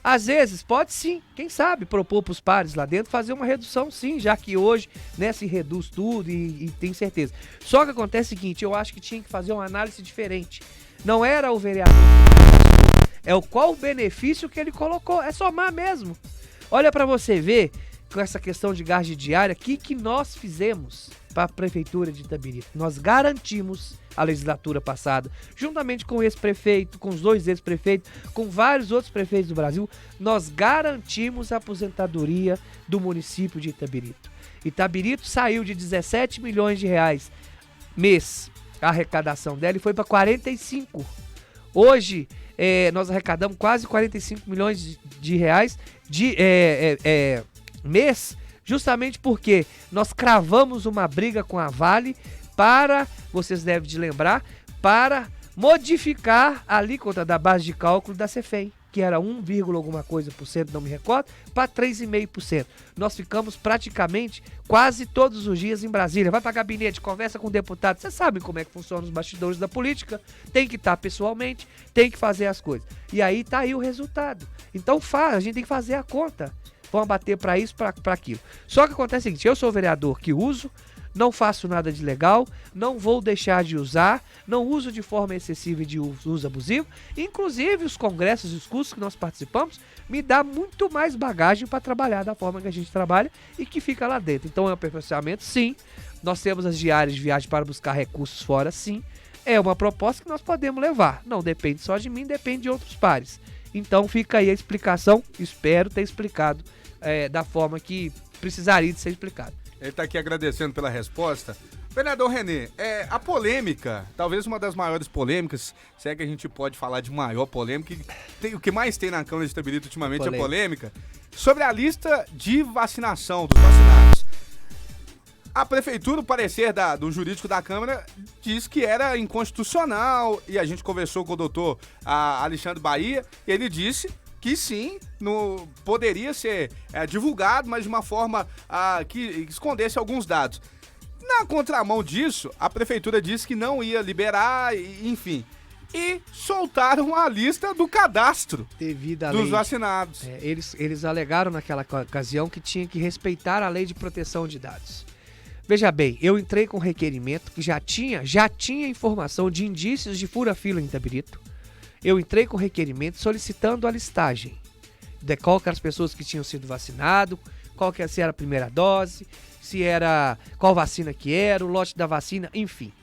Às vezes pode sim, quem sabe, propor pros pares lá dentro fazer uma redução sim, já que hoje, se reduz tudo e tem certeza. Só que acontece o seguinte, eu acho que tinha que fazer uma análise diferente. Não era o vereador qual o benefício que ele colocou, é somar mesmo. Olha pra você ver, com essa questão de gasto de diária, o que nós fizemos para a Prefeitura de Itabirito. Nós garantimos a legislatura passada, juntamente com o ex-prefeito, com os dois ex-prefeitos, com vários outros prefeitos do Brasil, nós garantimos a aposentadoria do município de Itabirito. Itabirito saiu de R$17 milhões mês, a arrecadação dela, e foi para 45. Hoje, nós arrecadamos quase 45 milhões de reais mês, justamente porque nós cravamos uma briga com a Vale para, vocês devem de lembrar, para modificar a alíquota da base de cálculo da Cefem, que era 1, alguma coisa por cento, não me recordo, para 3,5%. Nós ficamos praticamente quase todos os dias em Brasília. Vai para gabinete, conversa com o deputado. Vocês sabem como é que funciona os bastidores da política. Tem que estar pessoalmente, tem que fazer as coisas. E aí tá aí o resultado. Então a gente tem que fazer a conta. Vão bater para isso, para aquilo. Só que acontece o seguinte, eu sou vereador que uso, não faço nada de legal, não vou deixar de usar, não uso de forma excessiva e de uso abusivo. Inclusive os congressos e os cursos que nós participamos me dá muito mais bagagem para trabalhar da forma que a gente trabalha e que fica lá dentro. Então é um aperfeiçoamento, sim. Nós temos as diárias de viagem para buscar recursos fora, sim. É uma proposta que nós podemos levar. Não depende só de mim, depende de outros pares. Então fica aí a explicação, espero ter explicado da forma que precisaria de ser explicado. Ele está aqui agradecendo pela resposta. Vereador Renê, a polêmica, talvez uma das maiores polêmicas, se é que a gente pode falar de maior polêmica, o que mais tem na Câmara de Itabirito ultimamente é polêmica, sobre a lista de vacinação dos vacinados. A prefeitura, o parecer do jurídico da Câmara, diz que era inconstitucional, e a gente conversou com o doutor Alexandre Bahia, e ele disse que sim, poderia ser divulgado, mas de uma forma que escondesse alguns dados. Na contramão disso, a prefeitura disse que não ia liberar, enfim. E soltaram a lista do cadastro dos vacinados. Eles alegaram naquela ocasião que tinha que respeitar a lei de proteção de dados. Veja bem, eu entrei com requerimento que já tinha informação de indícios de fura-fila em Itabirito. Eu entrei com requerimento solicitando a listagem de qual que eram as pessoas que tinham sido vacinadas, se era a primeira dose, qual vacina que era, o lote da vacina, enfim.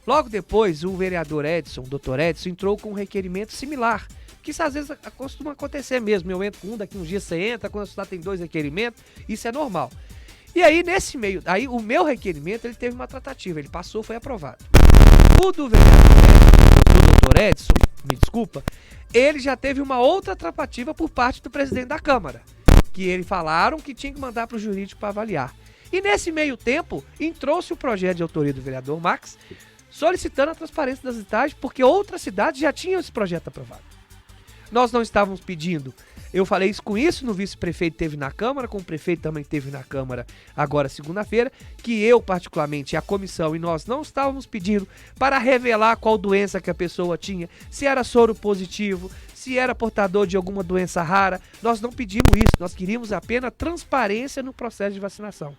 Logo depois, o vereador Edson, o doutor Edson, entrou com um requerimento similar, que isso às vezes costuma acontecer mesmo. Eu entro com um, daqui uns dias você entra, quando você tem 2 requerimentos, isso é normal. E aí, nesse meio, o meu requerimento, ele teve uma tratativa, ele passou, foi aprovado. O do doutor Edson, me desculpa, ele já teve uma outra tratativa por parte do presidente da Câmara, que eles falaram que tinha que mandar para o jurídico para avaliar. E nesse meio tempo, entrou-se o projeto de autoria do vereador Max, solicitando a transparência das listagens, porque outras cidades já tinham esse projeto aprovado. Nós não estávamos pedindo, eu falei isso com isso, no vice-prefeito teve na Câmara, com o prefeito também teve na Câmara agora segunda-feira, que eu particularmente, a comissão e nós não estávamos pedindo para revelar qual doença que a pessoa tinha, se era soro positivo, se era portador de alguma doença rara, nós não pedimos isso, nós queríamos apenas transparência no processo de vacinação.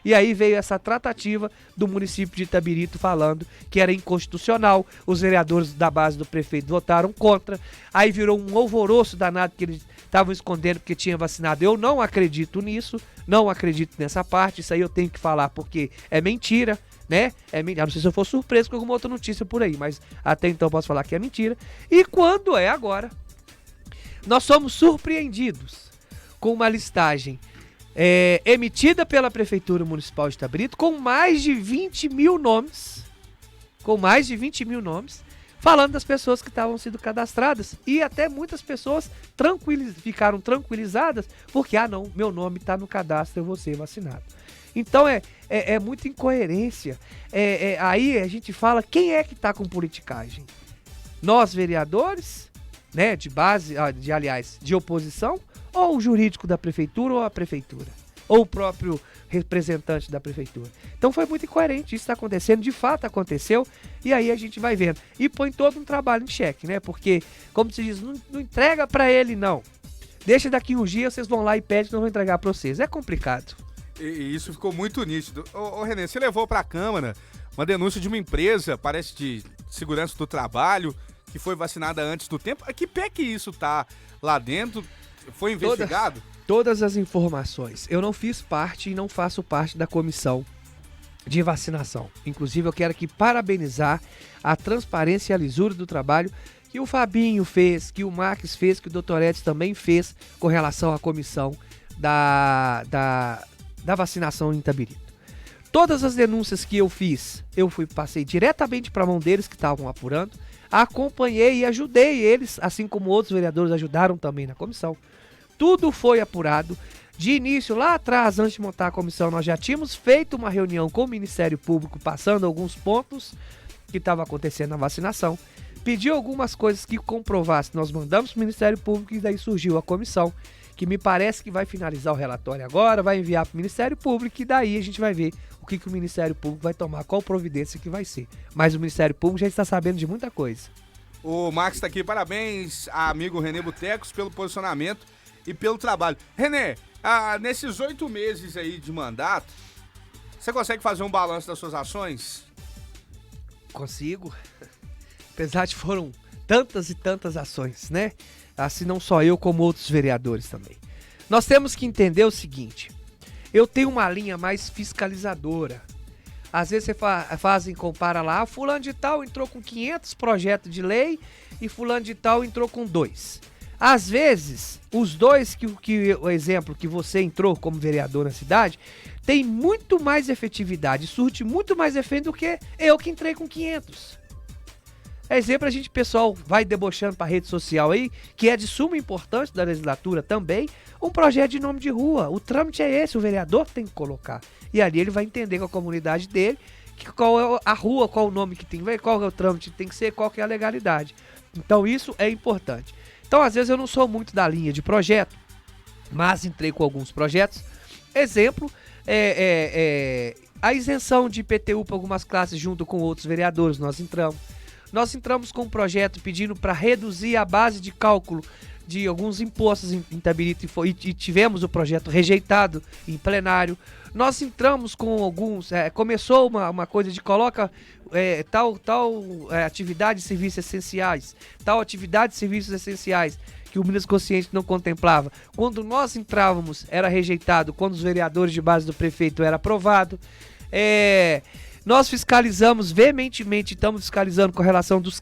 E aí veio essa tratativa do município de Itabirito falando que era inconstitucional, os vereadores da base do prefeito votaram contra, aí virou um alvoroço danado que eles estavam escondendo porque tinha vacinado. Eu não acredito nisso, não acredito nessa parte, isso aí eu tenho que falar porque é mentira, né? Não sei se eu for surpreso com alguma outra notícia por aí, mas até então eu posso falar que é mentira. E quando é agora, nós somos surpreendidos com uma listagem emitida pela Prefeitura Municipal de Itabirito com mais de 20 mil nomes, falando das pessoas que estavam sendo cadastradas, e até muitas pessoas ficaram tranquilizadas, porque, não, meu nome está no cadastro, eu vou ser vacinado. Então é muita incoerência. Aí a gente fala, quem é que está com politicagem? Nós, vereadores, né, de oposição, ou o jurídico da prefeitura, ou a prefeitura, ou o próprio representante da prefeitura. Então foi muito incoerente, isso está acontecendo, de fato aconteceu, e aí a gente vai vendo. E põe todo um trabalho em xeque, né? Porque, como se diz, não entrega para ele, não. Deixa daqui uns dias, vocês vão lá e pedem que não vão entregar para vocês. É complicado. E isso ficou muito nítido. Ô René, você levou para a Câmara uma denúncia de uma empresa, parece de segurança do trabalho, que foi vacinada antes do tempo. A que pé que isso tá lá dentro? Foi investigado? Todas as informações. Eu não fiz parte e não faço parte da comissão de vacinação. Inclusive, eu quero aqui parabenizar a transparência e a lisura do trabalho que o Fabinho fez, que o Max fez, que o Dr. Edson também fez com relação à comissão da vacinação em Itabirito. Todas as denúncias que eu fiz, passei diretamente para a mão deles que estavam apurando, acompanhei e ajudei eles, assim como outros vereadores ajudaram também na comissão. Tudo foi apurado. De início, lá atrás, antes de montar a comissão, nós já tínhamos feito uma reunião com o Ministério Público, passando alguns pontos que estavam acontecendo na vacinação. Pediu algumas coisas que comprovassem. Nós mandamos para o Ministério Público e daí surgiu a comissão, que me parece que vai finalizar o relatório agora, vai enviar para o Ministério Público e daí a gente vai ver o que o Ministério Público vai tomar, qual providência que vai ser. Mas o Ministério Público já está sabendo de muita coisa. O Max está aqui, parabéns, amigo René Botecos, pelo posicionamento e pelo trabalho. René, nesses 8 meses aí de mandato, você consegue fazer um balanço das suas ações? Consigo. Apesar de foram tantas e tantas ações, né? Assim, não só eu, como outros vereadores também. Nós temos que entender o seguinte: eu tenho uma linha mais fiscalizadora. Às vezes você compara lá, fulano de tal entrou com 500 projetos de lei e fulano de tal entrou com 2. Às vezes, os 2 o exemplo que você entrou como vereador na cidade, tem muito mais efetividade, surte muito mais efeito do que eu que entrei com 500. Exemplo, pessoal vai debochando para a rede social aí, que é de suma importância da legislatura também, um projeto de nome de rua. O trâmite é esse, o vereador tem que colocar. E ali ele vai entender com a comunidade dele qual é a rua, qual o nome que tem, qual é o trâmite que tem que ser, qual que é a legalidade. Então isso é importante. Então às vezes eu não sou muito da linha de projeto, mas entrei com alguns projetos. Exemplo, a isenção de IPTU para algumas classes junto com outros vereadores, nós entramos com um projeto pedindo para reduzir a base de cálculo de alguns impostos em Itabirito e tivemos o projeto rejeitado em plenário. Nós entramos com alguns, começou uma coisa de coloca tal atividade de serviços essenciais, tal atividade de serviços essenciais, que o Minas Consciente não contemplava. Quando nós entrávamos, era rejeitado, quando os vereadores de base do prefeito era aprovado. Nós fiscalizamos veementemente, estamos fiscalizando com relação dos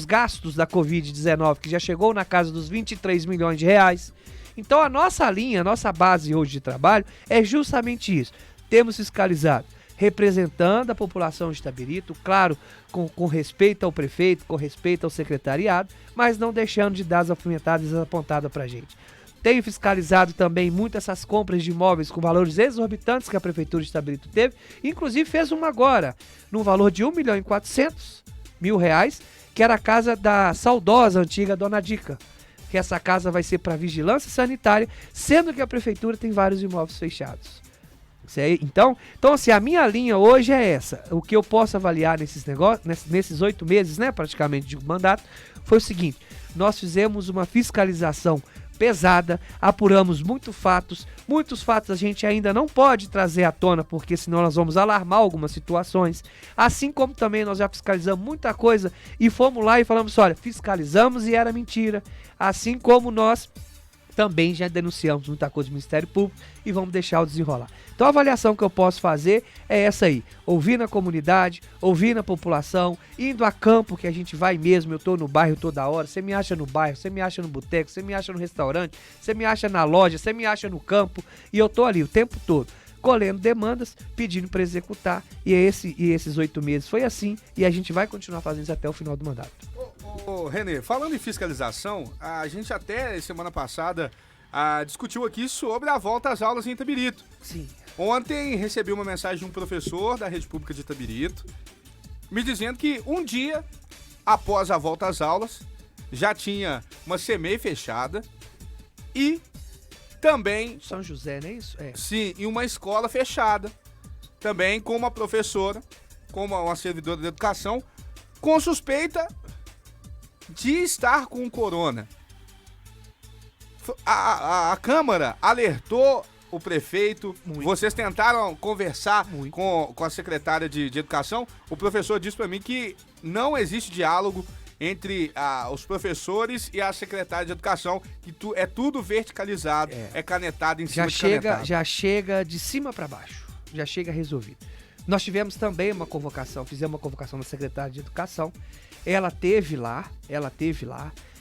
gastos da Covid-19, que já chegou na casa dos 23 milhões de reais. Então a nossa linha, a nossa base hoje de trabalho é justamente isso. Temos fiscalizado, representando a população de Itabirito, claro, com respeito ao prefeito, com respeito ao secretariado, mas não deixando de dar as alfinetadas e as apontadas pra gente. tenho fiscalizado também muito essas compras de imóveis com valores exorbitantes que a Prefeitura de Itabirito teve. Inclusive fez uma agora, no valor de R$1.400.000, que era a casa da saudosa antiga Dona Dica. Que essa casa vai ser para vigilância sanitária, sendo que a Prefeitura tem vários imóveis fechados. Então, assim, a minha linha hoje é essa. O que eu posso avaliar nesses negócios, nesses 8 meses, né, praticamente de mandato, foi o seguinte: nós fizemos uma fiscalização pesada, apuramos muitos fatos a gente ainda não pode trazer à tona, porque senão nós vamos alarmar algumas situações, assim como também nós já fiscalizamos muita coisa e fomos lá e falamos, olha, fiscalizamos e era mentira, assim como nós também já denunciamos muita coisa do Ministério Público e vamos deixar o desenrolar. Então a avaliação que eu posso fazer é essa aí, ouvir na comunidade, ouvir na população, indo a campo, que a gente vai mesmo, eu tô no bairro toda hora, você me acha no bairro, você me acha no boteco, você me acha no restaurante, você me acha na loja, você me acha no campo, e eu tô ali o tempo todo, colhendo demandas, pedindo para executar, e esses 8 meses foi assim, e a gente vai continuar fazendo isso até o final do mandato. Ô, Renê, falando em fiscalização, a gente até semana passada discutiu aqui sobre a volta às aulas em Itabirito. Sim. Ontem recebi uma mensagem de um professor da rede pública de Itabirito me dizendo que um dia após a volta às aulas já tinha uma CEMEI fechada e também... São José, não é isso? É. Sim, e uma escola fechada também com uma professora, com uma servidora de educação, com suspeita de estar com corona. A Câmara alertou o prefeito, vocês tentaram conversar com a secretária de Educação, o professor disse para mim que não existe diálogo entre os professores e a secretária de Educação, que é tudo verticalizado, é canetado em cima de canetado. Já chega de cima para baixo, já chega resolvido. Nós tivemos também uma convocação, fizemos uma convocação da secretária de Educação, ela teve lá,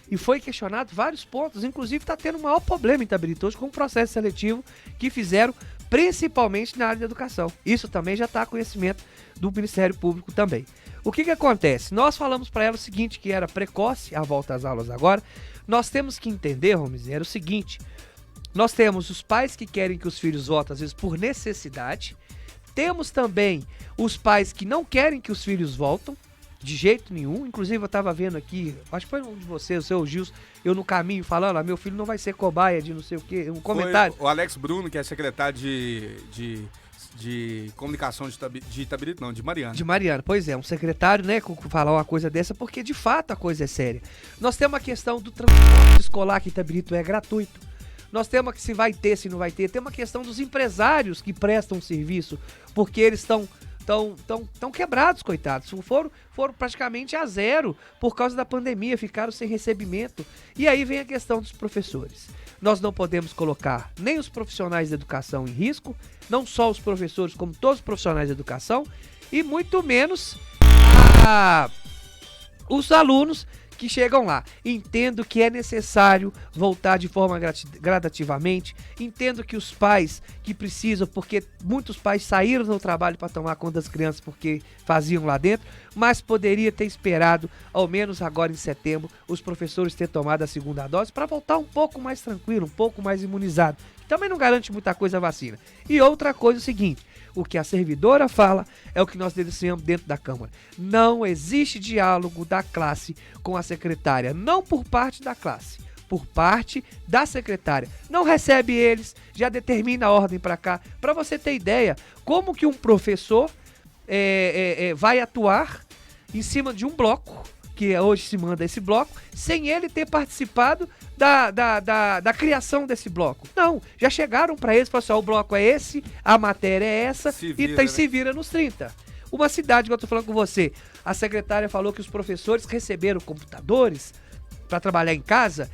e foi questionado vários pontos, inclusive está tendo um maior problema em Itabirito hoje com o processo seletivo que fizeram, principalmente na área da educação. Isso também já está a conhecimento do Ministério Público também. O que acontece? Nós falamos para ela o seguinte, que era precoce a volta às aulas agora. Nós temos que entender, Romizinho, era o seguinte, nós temos os pais que querem que os filhos voltem, às vezes por necessidade, temos também os pais que não querem que os filhos voltem, de jeito nenhum. Inclusive eu tava vendo aqui, acho que foi um de vocês, o seu Gilson, eu no caminho falando, meu filho não vai ser cobaia de não sei o quê, um comentário. Foi o Alex Bruno, que é secretário de comunicação de Itabirito, não, de Mariana. De Mariana, pois é, um secretário, né, falar uma coisa dessa, porque de fato a coisa é séria. Nós temos a questão do transporte escolar, que Itabirito é gratuito. Nós temos que se vai ter, se não vai ter. Tem uma questão dos empresários que prestam serviço, porque eles estão quebrados, coitados. Foram praticamente a zero por causa da pandemia, ficaram sem recebimento. E aí vem a questão dos professores. Nós não podemos colocar nem os profissionais da educação em risco, não só os professores, como todos os profissionais da educação, e muito menos os alunos que chegam lá. Entendo que é necessário voltar de forma gradativamente, entendo que os pais que precisam, porque muitos pais saíram do trabalho para tomar conta das crianças porque faziam lá dentro, mas poderia ter esperado, ao menos agora em setembro, os professores ter tomado a segunda dose para voltar um pouco mais tranquilo, um pouco mais imunizado. Também não garante muita coisa a vacina. E outra coisa é o seguinte, o que a servidora fala é o que nós denunciamos dentro da Câmara. Não existe diálogo da classe com a secretária, não por parte da classe, por parte da secretária. Não recebe eles, já determina a ordem para cá. Para você ter ideia, como que um professor vai atuar em cima de um bloco, que hoje se manda esse bloco, sem ele ter participado da criação desse bloco. Não, já chegaram para eles e falaram assim, o bloco é esse, a matéria é essa, se vira nos 30. Uma cidade que eu tô falando com você, a secretária falou que os professores receberam computadores para trabalhar em casa,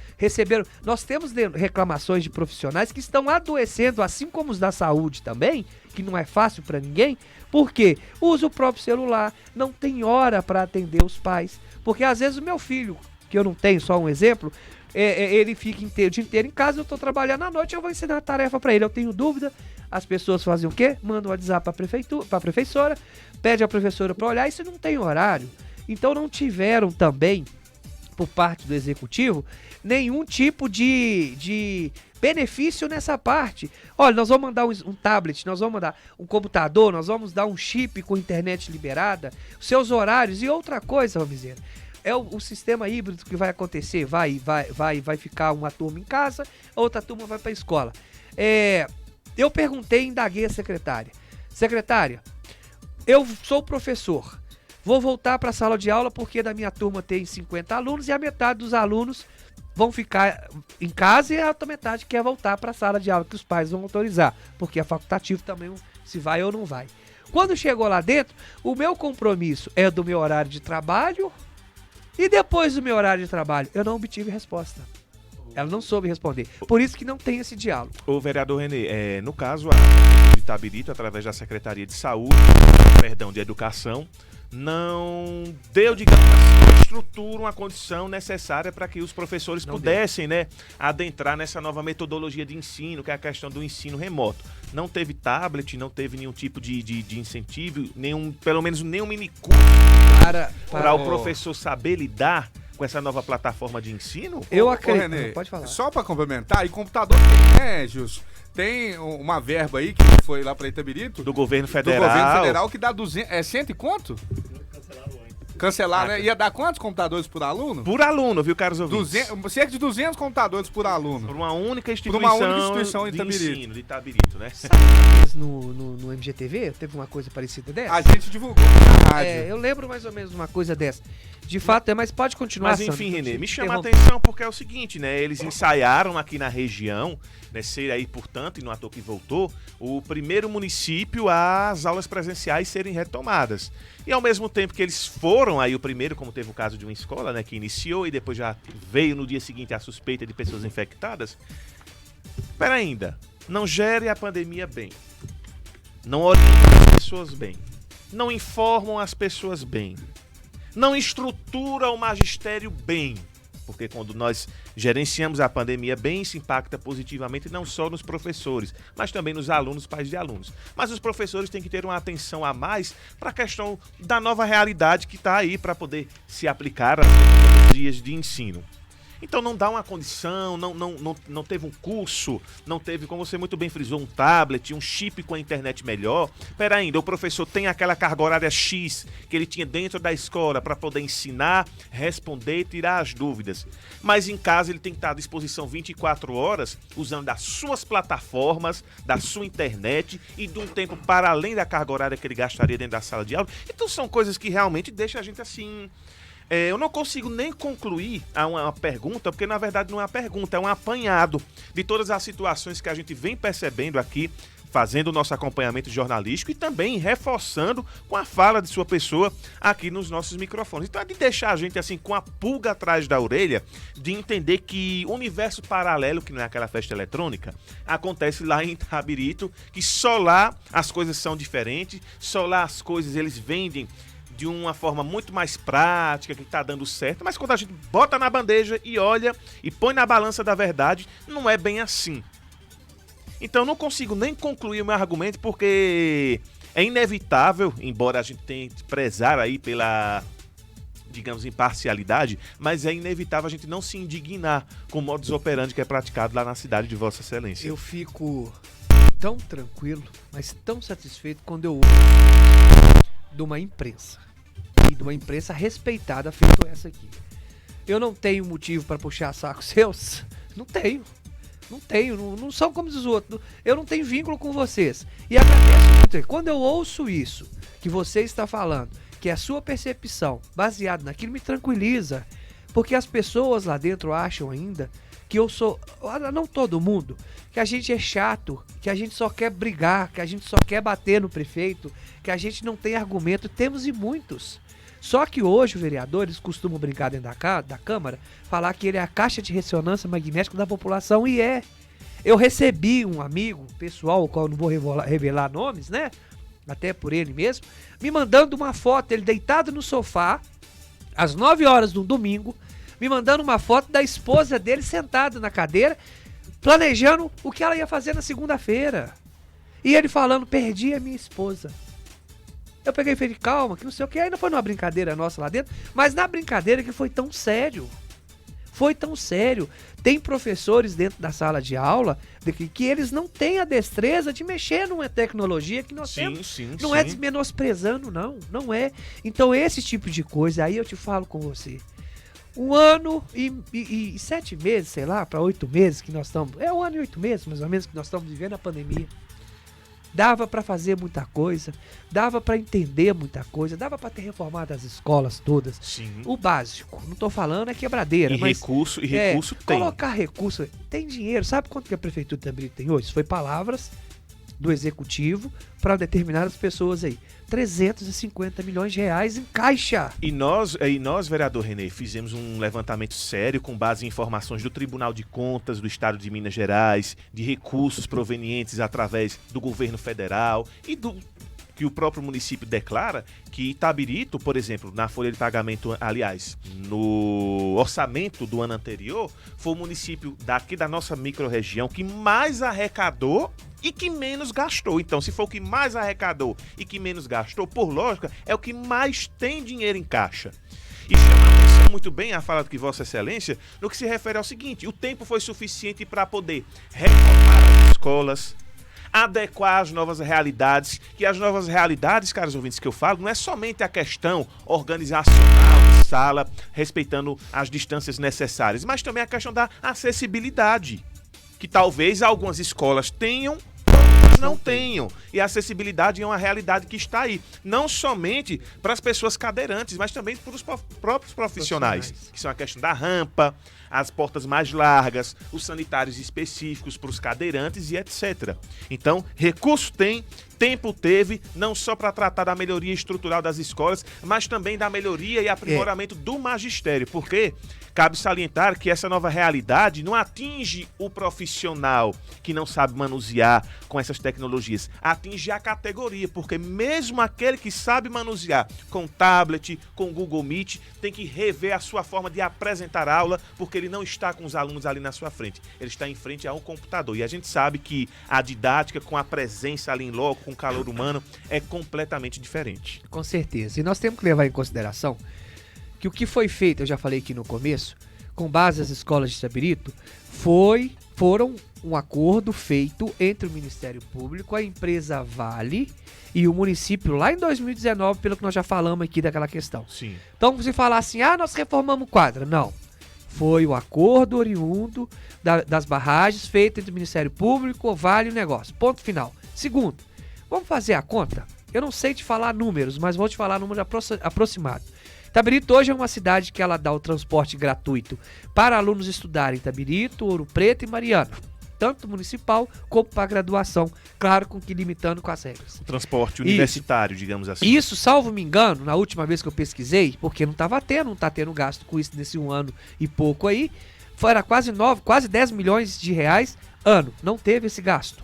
nós temos reclamações de profissionais que estão adoecendo, assim como os da saúde também, que não é fácil para ninguém, porque usa o próprio celular, não tem hora para atender os pais, porque às vezes o meu filho, que eu não tenho, só um exemplo, ele fica o dia inteiro em casa, eu tô trabalhando à noite, eu vou ensinar a tarefa para ele, eu tenho dúvida, as pessoas fazem o quê? Mandam um WhatsApp para a professora, pede a professora para olhar, isso não tem horário. Então não tiveram também por parte do executivo nenhum tipo de benefício nessa parte. Olha, nós vamos mandar um tablet, nós vamos mandar um computador, nós vamos dar um chip com internet liberada, seus horários e outra coisa, Romizeira. É o sistema híbrido que vai acontecer, vai ficar uma turma em casa, outra turma vai para a escola. Eu perguntei, indaguei a secretária. Secretária, eu sou professor, vou voltar para a sala de aula porque da minha turma tem 50 alunos e a metade dos alunos vão ficar em casa e a outra metade quer voltar para a sala de aula, que os pais vão autorizar, porque é facultativo também se vai ou não vai. Quando chegou lá dentro, o meu compromisso é do meu horário de trabalho e depois do meu horário de trabalho eu não obtive resposta. Ela não soube responder. Por isso que não tem esse diálogo. O vereador Renê, no caso, a Prefeitura de Itabirito, através da Secretaria de Saúde, de Educação, não deu, digamos assim, uma estrutura, uma condição necessária para que os professores pudessem, né, adentrar nessa nova metodologia de ensino, que é a questão do ensino remoto. Não teve tablet, não teve nenhum tipo de incentivo, pelo menos nenhum minicurso para o professor saber lidar com essa nova plataforma de ensino? Eu acredito. Renê, pode falar. Só para complementar, e computador tem, né, Gilson? Tem uma verba aí que foi lá para Itabirito. Do governo federal. Do governo federal que dá 200... 100 e quanto? Cancelar, né? Ia dar quantos computadores por aluno? Por aluno, viu, caros ouvintes? Cerca de 200 computadores por aluno. Por uma única instituição, de ensino, de Itabirito, né? Sabe no MGTV teve uma coisa parecida dessa? A gente divulgou na rádio. Eu lembro mais ou menos de uma coisa dessa. De fato, mas pode continuar. Mas enfim, Renê, me chama a atenção porque é o seguinte, né? Eles ensaiaram aqui na região, né? Ser aí, portanto, e no ator que voltou, o primeiro município às aulas presenciais serem retomadas. E ao mesmo tempo que eles foram aí o primeiro, como teve o caso de uma escola, né? Que iniciou e depois já veio no dia seguinte a suspeita de pessoas infectadas. Espera ainda, não gere a pandemia bem. Não orientam as pessoas bem. Não informam as pessoas bem. Não estrutura o magistério bem, porque quando nós gerenciamos a pandemia bem, isso impacta positivamente não só nos professores, mas também nos alunos, pais de alunos. Mas os professores têm que ter uma atenção a mais para a questão da nova realidade que está aí para poder se aplicar às metodologias de ensino. Então não dá uma condição, não teve um curso, não teve, como você muito bem frisou, um tablet, um chip com a internet melhor. Pera ainda, o professor tem aquela carga horária X que ele tinha dentro da escola para poder ensinar, responder e tirar as dúvidas. Mas em casa ele tem que estar à disposição 24 horas, usando das suas plataformas, da sua internet e de um tempo para além da carga horária que ele gastaria dentro da sala de aula. Então são coisas que realmente deixam a gente assim... eu não consigo nem concluir uma pergunta, porque na verdade não é uma pergunta, é um apanhado de todas as situações que a gente vem percebendo aqui, fazendo o nosso acompanhamento jornalístico e também reforçando com a fala de sua pessoa aqui nos nossos microfones. Então é de deixar a gente assim com a pulga atrás da orelha, de entender que o universo paralelo, que não é aquela festa eletrônica, acontece lá em Itabirito, que só lá as coisas são diferentes, só lá as coisas eles vendem de uma forma muito mais prática, que tá dando certo, mas quando a gente bota na bandeja e olha e põe na balança da verdade, não é bem assim. Então eu não consigo nem concluir o meu argumento, porque é inevitável, embora a gente tenha que prezar aí pela, digamos, imparcialidade, mas é inevitável a gente não se indignar com o modus operandi que é praticado lá na cidade de Vossa Excelência. Eu fico tão tranquilo, mas tão satisfeito quando eu ouço de uma imprensa. E de uma imprensa respeitada feito essa aqui. Eu não tenho motivo para puxar sacos seus. Não tenho. Não são como os outros. Eu não tenho vínculo com vocês. E agradeço muito. Quando eu ouço isso que você está falando, que é a sua percepção baseada naquilo, me tranquiliza. Porque as pessoas lá dentro acham ainda que eu sou... Não todo mundo. Que a gente é chato, que a gente só quer brigar, que a gente só quer bater no prefeito, que a gente não tem argumento. Temos e muitos. Só que hoje os vereadores costumam brincar dentro da Câmara, falar que ele é a caixa de ressonância magnética da população, e é. Eu recebi um amigo pessoal, o qual eu não vou revelar nomes, né? Até por ele mesmo, me mandando uma foto, ele deitado no sofá, às 9 horas do domingo, me mandando uma foto da esposa dele sentada na cadeira, planejando o que ela ia fazer na segunda-feira. E ele falando, perdi a minha esposa. Eu peguei e falei, calma, que não sei o que, ainda foi numa brincadeira nossa lá dentro, mas na brincadeira que foi tão sério. foi tão sério. Tem professores dentro da sala de aula que eles não têm a destreza de mexer numa tecnologia que nós temos. Não é desmenosprezando, não é. Então esse tipo de coisa, aí eu te falo com você. 1 ano e 7 meses, sei lá, para 8 meses que nós estamos... É 1 ano e 8 meses, mais ou menos, que nós estamos vivendo a pandemia. Dava para fazer muita coisa, dava para entender muita coisa, dava para ter reformado as escolas todas. Sim. O básico, não tô falando é quebradeira, mas... recurso tem. Colocar recurso, tem dinheiro. Sabe quanto que a Prefeitura de Itabirito tem hoje? Isso foi palavras do Executivo para determinadas pessoas aí. 350 milhões de reais em caixa. E nós, vereador Renê, fizemos um levantamento sério com base em informações do Tribunal de Contas do Estado de Minas Gerais, de recursos provenientes através do governo federal e do que o próprio município declara que Itabirito, por exemplo, na folha de pagamento, aliás, no orçamento do ano anterior, foi o município daqui da nossa microrregião que mais arrecadou e que menos gastou. Então, se for o que mais arrecadou e que menos gastou, por lógica, é o que mais tem dinheiro em caixa. E chama a atenção muito bem a fala de Vossa Excelência no que se refere ao seguinte: o tempo foi suficiente para poder reformar as escolas, adequar as novas realidades, que as novas realidades, caros ouvintes, que eu falo, não é somente a questão organizacional de sala, respeitando as distâncias necessárias, mas também a questão da acessibilidade, que talvez algumas escolas tenham, outras não tenham. E a acessibilidade é uma realidade que está aí, não somente para as pessoas cadeirantes, mas também para os próprios profissionais, que são a questão da rampa, as portas mais largas, os sanitários específicos para os cadeirantes e etc. Então, recurso tem, tempo teve, não só para tratar da melhoria estrutural das escolas, mas também da melhoria e aprimoramento do magistério, porque cabe salientar que essa nova realidade não atinge o profissional que não sabe manusear com essas tecnologias, atinge a categoria, porque mesmo aquele que sabe manusear com tablet, com Google Meet, tem que rever a sua forma de apresentar aula, porque ele não está com os alunos ali na sua frente, ele está em frente a um computador. E a gente sabe que a didática com a presença ali em loco, com o calor humano, é completamente diferente. Com certeza. E nós temos que levar em consideração que o que foi feito, eu já falei aqui no começo, com base nas escolas de Itabirito, foram um acordo feito entre o Ministério Público, a empresa Vale e o município lá em 2019, pelo que nós já falamos aqui daquela questão. Sim. Então, você falar assim, nós reformamos quadra. Não. Foi o acordo oriundo das barragens feito entre o Ministério Público, o Vale e o negócio. Ponto final. Segundo, vamos fazer a conta? Eu não sei te falar números, mas vou te falar número aproximado. Itabirito hoje é uma cidade que ela dá o transporte gratuito para alunos estudarem em Itabirito, Ouro Preto e Mariana. Tanto municipal como para graduação, claro, com que limitando com as regras. O transporte universitário, digamos assim. Isso, salvo me engano, na última vez que eu pesquisei, porque não tá tendo gasto com isso nesse 1 ano e pouco aí, era quase 10 milhões de reais ano, não teve esse gasto.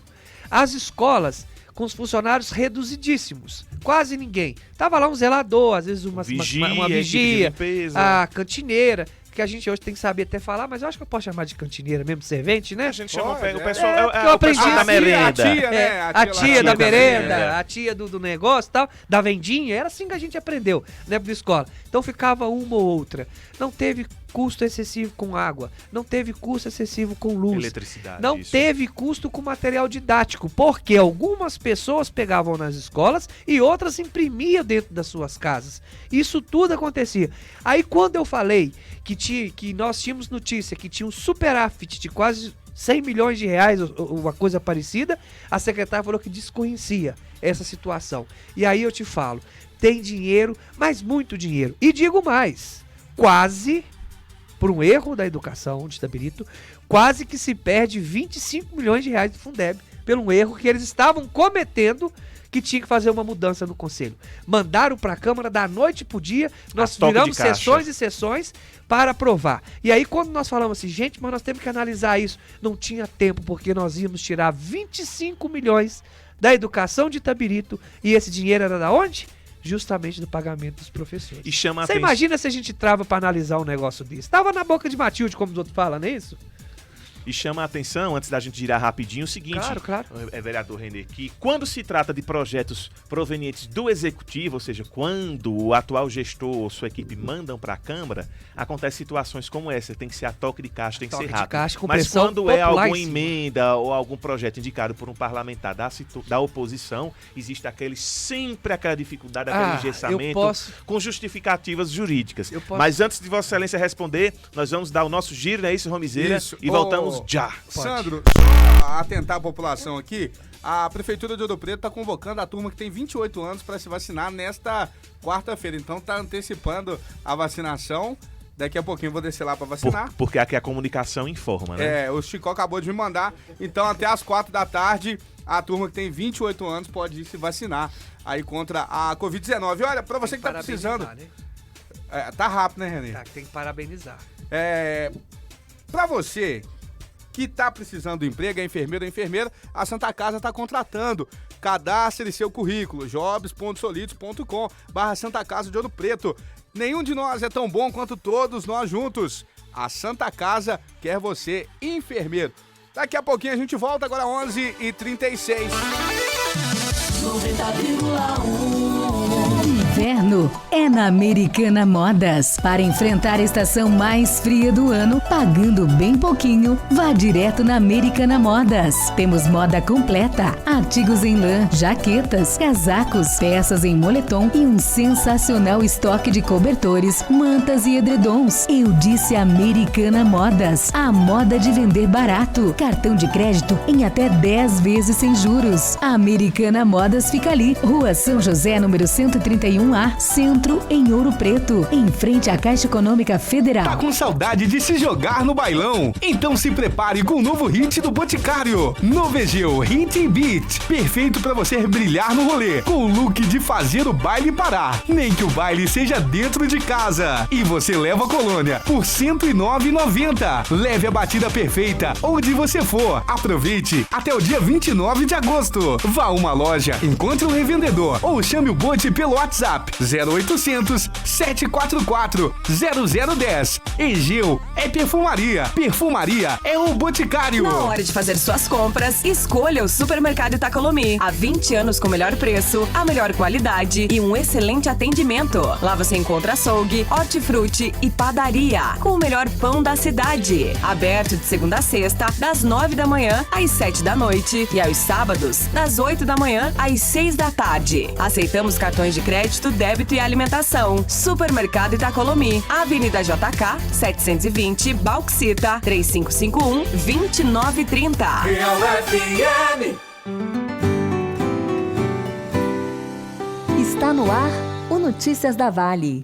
As escolas com os funcionários reduzidíssimos, quase ninguém. Tava lá um zelador, às vezes uma vigia, a cantineira, que a gente hoje tem que saber até falar, mas eu acho que eu posso chamar de cantineira mesmo, servente, né? A gente chama o pessoal, eu aprendi da merenda. A tia da merenda, a tia do negócio e tal, da vendinha, era assim que a gente aprendeu, né, na escola. Então ficava uma ou outra. Não teve custo excessivo com água, não teve custo excessivo com luz, eletricidade, não teve custo com material didático, porque algumas pessoas pegavam nas escolas e outras imprimiam dentro das suas casas. Isso tudo acontecia. Aí quando eu falei que nós tínhamos notícia que tinha um superávit de quase 100 milhões de reais, uma coisa parecida, a secretária falou que desconhecia essa situação. E aí eu te falo, tem dinheiro, mas muito dinheiro. E digo mais, quase, por um erro da educação de Itabirito, quase que se perde 25 milhões de reais do Fundeb, pelo erro que eles estavam cometendo, que tinha que fazer uma mudança no conselho. Mandaram para a Câmara da noite pro dia, nós viramos sessões e sessões para aprovar. E aí quando nós falamos assim, gente, mas nós temos que analisar isso, não tinha tempo, porque nós íamos tirar 25 milhões da educação de Itabirito, e esse dinheiro era da onde? Justamente do pagamento dos professores. E chama Você imagina se a gente trava para analisar um negócio desse? Tava na boca de Matilde, como os outros falam, não é isso? E chama a atenção, antes da gente girar rapidinho, o seguinte, Claro. Vereador Renê, que quando se trata de projetos provenientes do Executivo, ou seja, quando o atual gestor ou sua equipe mandam para a Câmara, acontecem situações como essa, tem que ser a toque de caixa, tem que ser rápido. Mas quando é alguma emenda ou algum projeto indicado por um parlamentar da oposição, existe sempre aquela dificuldade, aquele engessamento com justificativas jurídicas. Mas antes de Vossa Excelência responder, nós vamos dar o nosso giro, não é isso, Romizeira? E voltamos já. Sandro, só atentar a população aqui, a Prefeitura de Ouro Preto está convocando a turma que tem 28 anos para se vacinar nesta quarta-feira. Então está antecipando a vacinação. Daqui a pouquinho eu vou descer lá para vacinar. Porque aqui a comunicação informa, né? O Chico acabou de me mandar. Então até às 4 da tarde, a turma que tem 28 anos pode ir se vacinar aí contra a Covid-19. Olha, para você que tá precisando... Né? Tá rápido, né, Renê? Tem que parabenizar. Pra você que tá precisando de emprego, é enfermeiro ou enfermeira, a Santa Casa tá contratando. Cadastre seu currículo, jobs.solitos.com/Santa Casa de Ouro Preto. Nenhum de nós é tão bom quanto todos nós juntos. A Santa Casa quer você, enfermeiro. Daqui a pouquinho a gente volta, agora 11h36. 90,1. Inverno é na Americana Modas. Para enfrentar a estação mais fria do ano, pagando bem pouquinho, vá direto na Americana Modas. Temos moda completa, artigos em lã, jaquetas, casacos, peças em moletom e um sensacional estoque de cobertores, mantas e edredons. Eu disse Americana Modas, a moda de vender barato. Cartão de crédito em até 10 vezes sem juros. A Americana Modas fica ali, Rua São José, número 131A, Centro, em Ouro Preto, em frente à Caixa Econômica Federal. Tá com saudade de se jogar no bailão? Então se prepare com o novo hit do Boticário. Novo Egeu Hit Beat. Perfeito pra você brilhar no rolê, com o look de fazer o baile parar. Nem que o baile seja dentro de casa. E você leva a colônia por R$ 109,90. Leve a batida perfeita onde você for. Aproveite até o dia 29 de agosto. Vá a uma loja, encontre um revendedor ou chame o Bote pelo WhatsApp 0800 744 0010. Egeu é perfumaria. Perfumaria é o Boticário. Na hora de fazer suas compras, escolha o Supermercado Itacolomi. Há 20 anos com o melhor preço, a melhor qualidade e um excelente atendimento. Lá você encontra açougue, hortifruti e padaria, com o melhor pão da cidade. Aberto de segunda a sexta, das 9 da manhã às 7 da noite e aos sábados, das 8 da manhã às 6 da tarde. Aceitamos cartões de crédito, débito e alimentação. Supermercado Itacolomi, Avenida JK, 720, Bauxita, 3551-2930. Real FM. Está no ar o Notícias da Vale.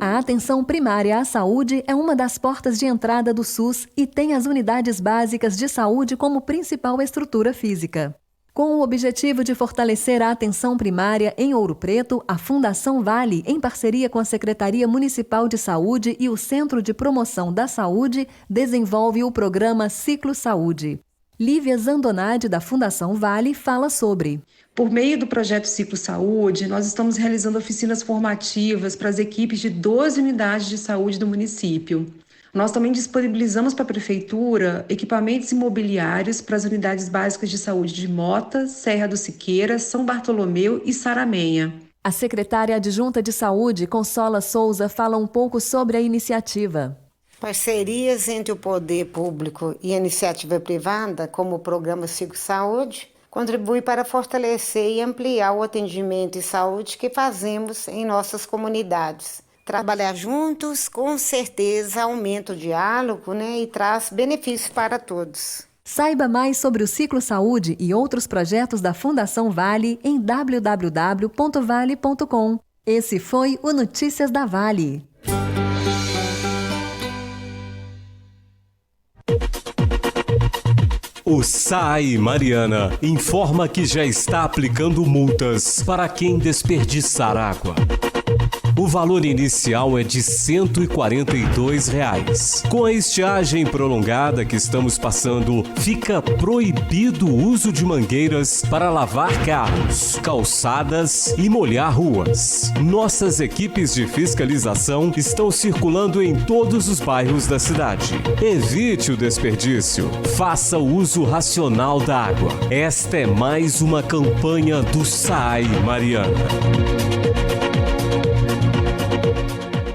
A atenção primária à saúde é uma das portas de entrada do SUS e tem as unidades básicas de saúde como principal estrutura física. Com o objetivo de fortalecer a atenção primária em Ouro Preto, a Fundação Vale, em parceria com a Secretaria Municipal de Saúde e o Centro de Promoção da Saúde, desenvolve o programa Ciclo Saúde. Lívia Zandonade, da Fundação Vale, fala sobre. Por meio do projeto Ciclo Saúde, nós estamos realizando oficinas formativas para as equipes de 12 unidades de saúde do município. Nós também disponibilizamos para a Prefeitura equipamentos imobiliários para as unidades básicas de saúde de Mota, Serra do Siqueira, São Bartolomeu e Saramenha. A secretária adjunta de Saúde, Consola Souza, fala um pouco sobre a iniciativa. Parcerias entre o poder público e a iniciativa privada, como o programa Ciclo Saúde, contribui para fortalecer e ampliar o atendimento em saúde que fazemos em nossas comunidades. Trabalhar juntos, com certeza, aumenta o diálogo, e traz benefícios para todos. Saiba mais sobre o Ciclo Saúde e outros projetos da Fundação Vale em www.vale.com. Esse foi o Notícias da Vale. O SAI Mariana informa que já está aplicando multas para quem desperdiçar água. O valor inicial é de R$ 142. Com a estiagem prolongada que estamos passando, fica proibido o uso de mangueiras para lavar carros, calçadas e molhar ruas. Nossas equipes de fiscalização estão circulando em todos os bairros da cidade. Evite o desperdício. Faça o uso racional da água. Esta é mais uma campanha do SAI Mariana.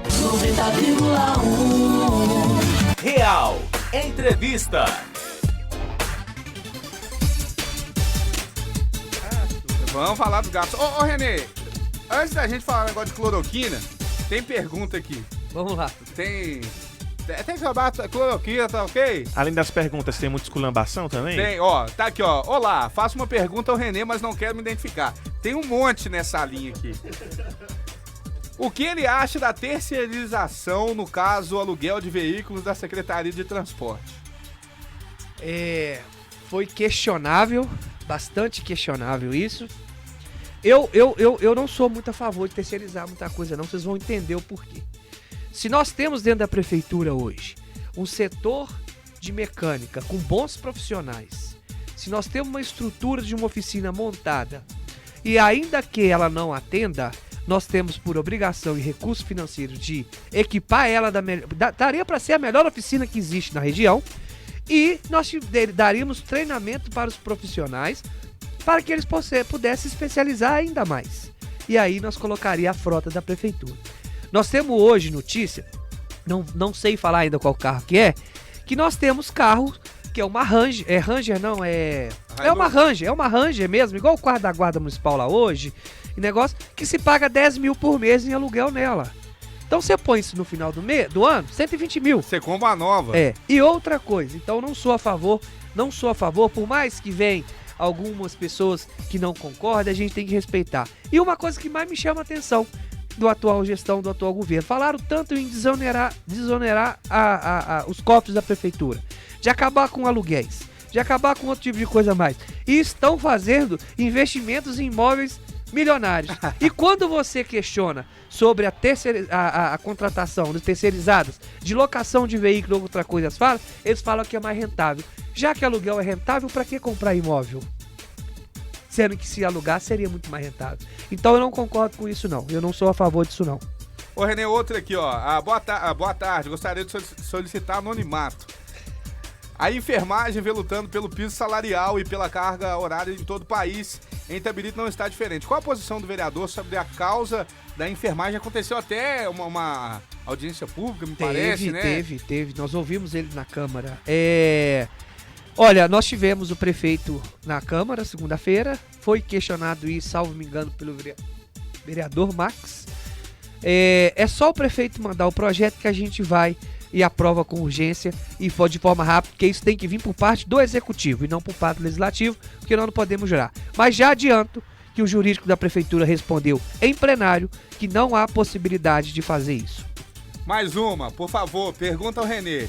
90,1 Real Entrevista. Vamos falar do gato. Ô, Renê, antes da gente falar negócio de cloroquina, tem pergunta aqui. Vamos lá. Tem que falar cloroquina, tá ok? Além das perguntas, tem muita esculambação também? Tem, ó, tá aqui, ó. Olá, faço uma pergunta ao Renê, mas não quero me identificar. Tem um monte nessa linha aqui. O que ele acha da terceirização, no caso, aluguel de veículos da Secretaria de Transporte? Foi questionável, bastante questionável isso. Eu não sou muito a favor de terceirizar muita coisa, não. Vocês vão entender o porquê. Se nós temos dentro da prefeitura hoje um setor de mecânica com bons profissionais, se nós temos uma estrutura de uma oficina montada e ainda que ela não atenda, nós temos por obrigação e recurso financeiro de equipar ela daria para ser a melhor oficina que existe na região, e nós daríamos treinamento para os profissionais para que eles pudessem especializar ainda mais. E aí nós colocaria a frota da prefeitura. Nós temos hoje notícia, não sei falar ainda qual carro que é, que nós temos carro que é uma Ranger, é uma Ranger mesmo, igual o quarto da Guarda Municipal lá hoje, e negócio que se paga 10 mil por mês em aluguel nela. Então você põe isso no final do ano, 120 mil. Você compra uma nova. E outra coisa, então não sou a favor, por mais que venham algumas pessoas que não concordam, a gente tem que respeitar. E uma coisa que mais me chama a atenção do atual gestão, do atual governo, falaram tanto em desonerar os cofres da prefeitura, de acabar com aluguéis, de acabar com outro tipo de coisa a mais. E estão fazendo investimentos em imóveis milionários. E quando você questiona sobre a contratação de terceirizadas, de locação de veículo ou outra coisa, eles falam que é mais rentável. Já que aluguel é rentável, para que comprar imóvel? Sendo que se alugar seria muito mais rentável. Então eu não concordo com isso não. Eu não sou a favor disso não. Ô Renê, outra aqui, ó. Boa tarde. Gostaria de solicitar anonimato. A enfermagem vem lutando pelo piso salarial e pela carga horária em todo o país. Em Itabirito não está diferente. Qual a posição do vereador sobre a causa da enfermagem? Aconteceu até uma audiência pública, me parece, né? Teve. Nós ouvimos ele na Câmara. Olha, nós tivemos o prefeito na Câmara segunda-feira. Foi questionado e, salvo me engano, pelo vereador Max. É só o prefeito mandar o projeto que a gente vai e aprova com urgência e de forma rápida, porque isso tem que vir por parte do Executivo e não por parte do Legislativo, porque nós não podemos jurar. Mas já adianto que o jurídico da Prefeitura respondeu em plenário que não há possibilidade de fazer isso. Mais uma, por favor, pergunta ao Renê.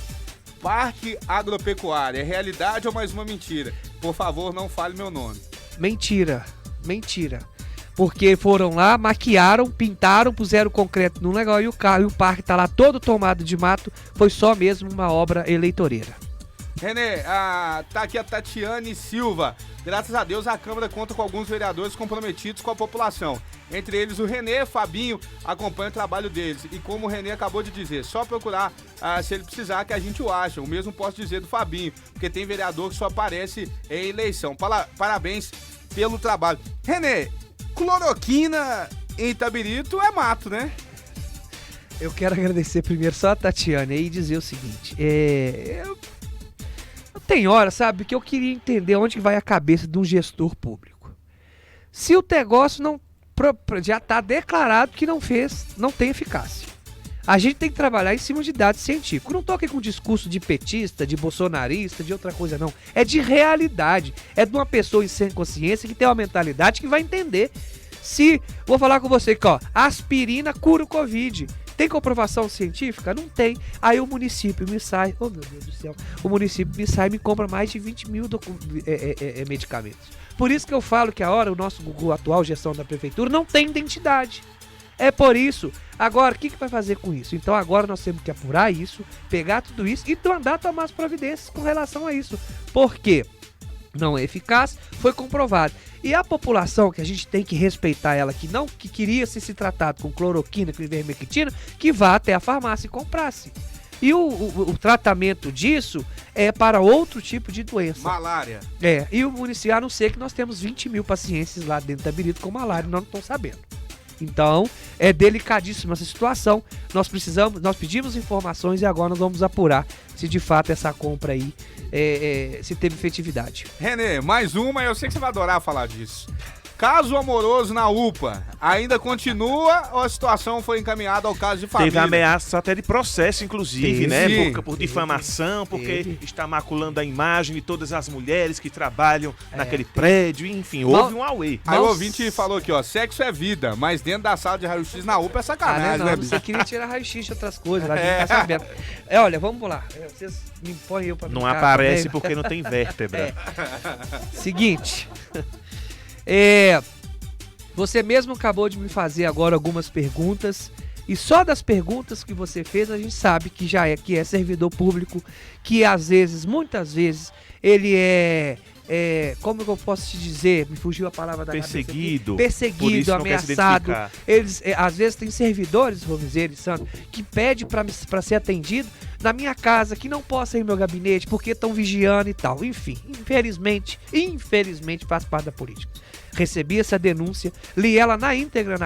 Parque Agropecuário, é realidade ou mais uma mentira? Por favor, não fale meu nome. Mentira. Porque foram lá, maquiaram, pintaram, puseram concreto no negócio e o parque tá lá todo tomado de mato. Foi só mesmo uma obra eleitoreira. Renê, tá aqui a Tatiane Silva. Graças a Deus a Câmara conta com alguns vereadores comprometidos com a população. Entre eles o Renê, Fabinho, acompanha o trabalho deles. E como o Renê acabou de dizer, só procurar se ele precisar que a gente o acha. O mesmo posso dizer do Fabinho, porque tem vereador que só aparece em eleição. Parabéns pelo trabalho. Renê, cloroquina em Itabirito é mato, né? Eu quero agradecer primeiro só a Tatiane e dizer o seguinte, tem hora, sabe, que eu queria entender onde vai a cabeça de um gestor público. Se o negócio já está declarado que não tem eficácia. A gente tem que trabalhar em cima de dados científicos. Não tô aqui com discurso de petista, de bolsonarista, de outra coisa não. É de realidade. É de uma pessoa sem consciência que tem uma mentalidade que vai entender. Vou falar com você que, ó, aspirina cura o Covid. Tem comprovação científica? Não tem. Aí o município me sai, oh meu Deus do céu, me compra mais de 20 mil medicamentos. Por isso que eu falo que a atual gestão da prefeitura não tem identidade. É por isso. Agora, o que vai fazer com isso? Então agora nós temos que apurar isso, pegar tudo isso e mandar tomar as providências com relação a isso. Por quê? Não é eficaz, foi comprovado. E a população, que a gente tem que respeitar ela, que queria se tratado com cloroquina, com ivermectina, que vá até a farmácia e comprasse. E o tratamento disso é para outro tipo de doença. Malária. E o município, a não ser que nós temos 20 mil pacientes lá dentro da Itabirito com malária, nós não estamos sabendo. Então, é delicadíssima essa situação. Nós pedimos informações e agora nós vamos apurar se de fato essa compra aí se teve efetividade. Renê, mais uma, eu sei que você vai adorar falar disso. Caso amoroso na UPA, ainda continua ou a situação foi encaminhada ao caso de família? Teve ameaça até de processo, inclusive, Teve. né? Por difamação, porque está maculando a imagem de todas as mulheres que trabalham naquele prédio, enfim, houve um auê. Aí o ouvinte falou aqui, ó, sexo é vida, mas dentro da sala de raio-x na UPA é sacanagem, né, bicho? Você queria tirar raio-x de outras coisas, lá a gente tá sabendo. Olha, vamos lá, vocês me põem eu pra Não brincar aparece também. porque não tem vértebra. Seguinte... Você mesmo acabou de me fazer agora algumas perguntas e só das perguntas que você fez a gente sabe que que é servidor público, que às vezes, muitas vezes, ele como eu posso te dizer, me fugiu a palavra da perseguido, perseguido, ameaçado. Eles, às vezes tem servidores, vamos dizer, Santo, que pede para ser atendido na minha casa, que não possa ir no meu gabinete porque estão vigiando e tal. Enfim, infelizmente faz parte da política. Recebi essa denúncia, li ela na íntegra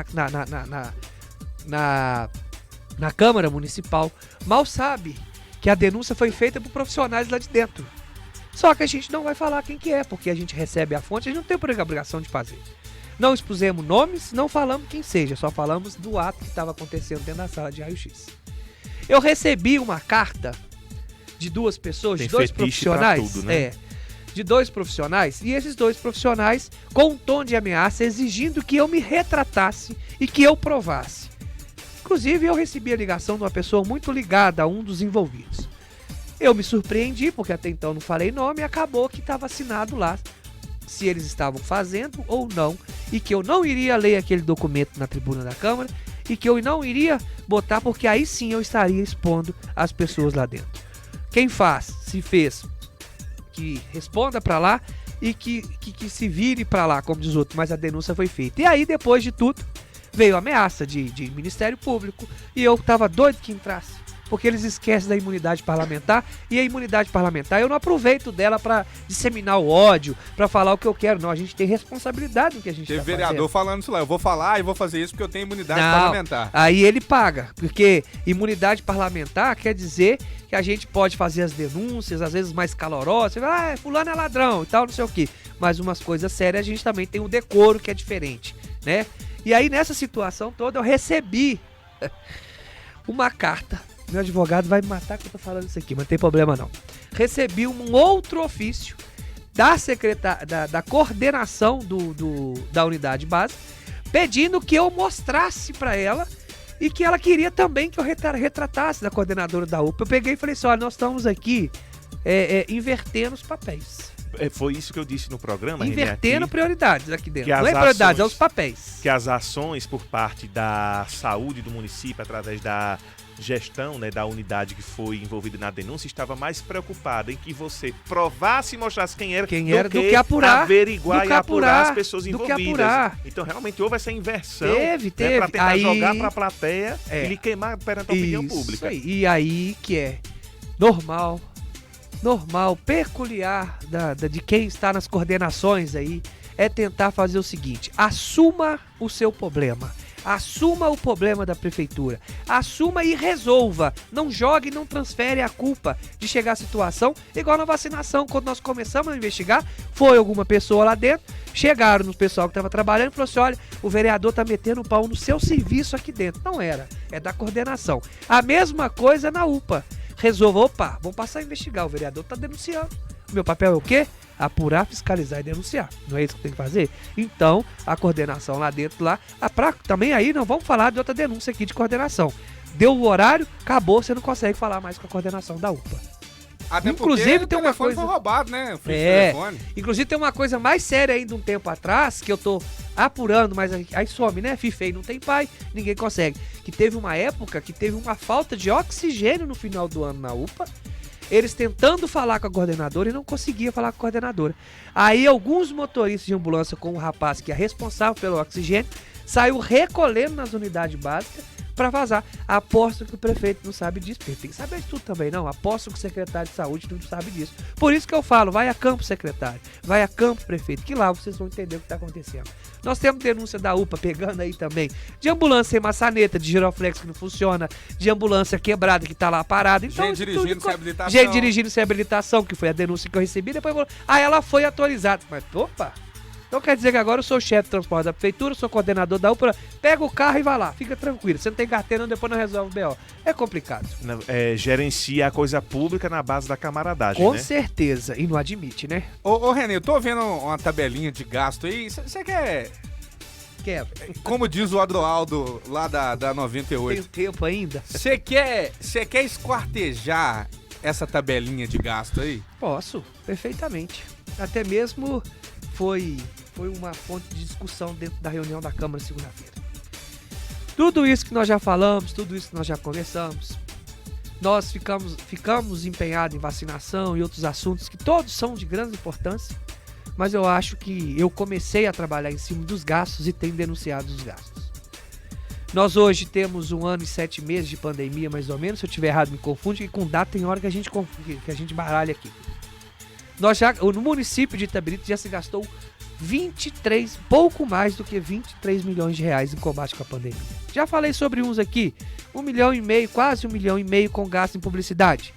na Câmara Municipal. Mal sabe que a denúncia foi feita por profissionais lá de dentro. Só que a gente não vai falar quem que é, porque a gente recebe a fonte, a gente não tem obrigação de fazer. Não expusemos nomes, não falamos quem seja, só falamos do ato que estava acontecendo dentro da sala de raio-x. Eu recebi uma carta de duas pessoas, de dois profissionais, tudo, né? De dois profissionais, e esses dois profissionais com um tom de ameaça exigindo que eu me retratasse e que eu provasse. Inclusive eu recebi a ligação de uma pessoa muito ligada a um dos envolvidos. Eu me surpreendi, porque até então não falei nome, e acabou que estava assinado lá se eles estavam fazendo ou não, e que eu não iria ler aquele documento na tribuna da Câmara, e que eu não iria botar, porque aí sim eu estaria expondo as pessoas lá dentro. Quem se fez, que responda pra lá e que se vire pra lá, como diz o outro, mas a denúncia foi feita. E aí, depois de tudo, veio a ameaça de Ministério Público e eu tava doido que entrasse, porque eles esquecem da imunidade parlamentar, e a imunidade parlamentar eu não aproveito dela pra disseminar o ódio, pra falar o que eu quero, não, a gente tem responsabilidade no que a gente tá fazendo. Teve vereador falando isso lá, eu vou falar e vou fazer isso porque eu tenho imunidade parlamentar. Aí ele paga, porque imunidade parlamentar quer dizer que a gente pode fazer as denúncias, às vezes mais calorosas, fulano é ladrão e tal, não sei o que, mas umas coisas sérias a gente também tem um decoro que é diferente, né? E aí nessa situação toda eu recebi uma carta. Meu advogado vai me matar que eu tô falando isso aqui, mas não tem problema não. Recebi um outro ofício da coordenação da unidade básica, pedindo que eu mostrasse para ela e que ela queria também que eu retratasse da coordenadora da UPA. Eu peguei e falei assim, olha, nós estamos aqui invertendo os papéis. Foi isso que eu disse no programa, invertendo prioridades aqui dentro. Não é prioridades, é os papéis. Que as ações por parte da saúde do município, através da gestão, né, da unidade que foi envolvida na denúncia, estava mais preocupada em que você provasse e mostrasse quem era do que apurar, averiguar e apurar as pessoas envolvidas. Então realmente houve essa inversão, teve. Para tentar jogar para a plateia e lhe queimar perante a opinião pública. Aí. E aí que é normal, peculiar de quem está nas coordenações aí, é tentar fazer o seguinte: assuma o seu problema. Assuma o problema da prefeitura, assuma e resolva, não jogue e não transfere a culpa de chegar à situação, igual na vacinação, quando nós começamos a investigar, foi alguma pessoa lá dentro, chegaram no pessoal que estava trabalhando e falou assim, olha, o vereador está metendo o pau no seu serviço aqui dentro. Não era, é da coordenação. A mesma coisa na UPA, resolva, vamos passar a investigar, o vereador está denunciando. O meu papel é o quê? Apurar, fiscalizar e denunciar. Não é isso que tem que fazer? Então, a coordenação lá dentro, também aí não vamos falar de outra denúncia aqui de coordenação. Deu o horário, acabou, você não consegue falar mais com a coordenação da UPA. Até Inclusive porque tem o uma telefone coisa... foi roubado, né? O telefone. Inclusive tem uma coisa mais séria ainda um tempo atrás, que eu tô apurando, mas aí some, né? Feio não tem pai, ninguém consegue. Que teve uma época que teve uma falta de oxigênio no final do ano na UPA. Eles tentando falar com a coordenadora e não conseguia falar com a coordenadora. Aí alguns motoristas de ambulância com o rapaz que é responsável pelo oxigênio saiu recolhendo nas unidades básicas para vazar. Aposto que o prefeito não sabe disso. Ele tem que saber de tudo também, não. Aposto que o secretário de saúde não sabe disso. Por isso que eu falo, vai a campo, secretário. Vai a campo, prefeito, que lá vocês vão entender o que está acontecendo. Nós temos denúncia da UPA pegando aí também de ambulância sem maçaneta, de giroflex que não funciona, de ambulância quebrada que tá lá parada. Então, gente dirigindo sem habilitação. Gente dirigindo sem habilitação, que foi a denúncia que eu recebi. Depois eu vou... Aí ela foi atualizada. Mas, opa! Então quer dizer que agora eu sou chefe de transporte da prefeitura, sou coordenador da UPA, pega o carro e vai lá, fica tranquilo. Você não tem carteira, depois não resolve o BO. É complicado. Gerencia a coisa pública na base da camaradagem, Com né? certeza, e não admite, né? Ô, René, eu tô vendo uma tabelinha de gasto aí. Você quer... Quer. Como diz o Adroaldo lá da 98. Tem tempo ainda? Você quer esquartejar essa tabelinha de gasto aí? Posso, perfeitamente. Até mesmo foi uma fonte de discussão dentro da reunião da Câmara segunda-feira. Tudo isso que nós já falamos, tudo isso que nós já conversamos, nós ficamos empenhados em vacinação e outros assuntos que todos são de grande importância, mas eu acho que eu comecei a trabalhar em cima dos gastos e tenho denunciado os gastos. Nós hoje temos 1 ano e 7 meses de pandemia, mais ou menos. Se eu estiver errado, me confunde, que com data tem hora que a gente confunde, que a gente baralha aqui. No município de Itabirito já se gastou pouco mais do que 23 milhões de reais em combate com a pandemia. Já falei sobre uns aqui, 1,5 milhão, quase 1,5 milhão com gasto em publicidade.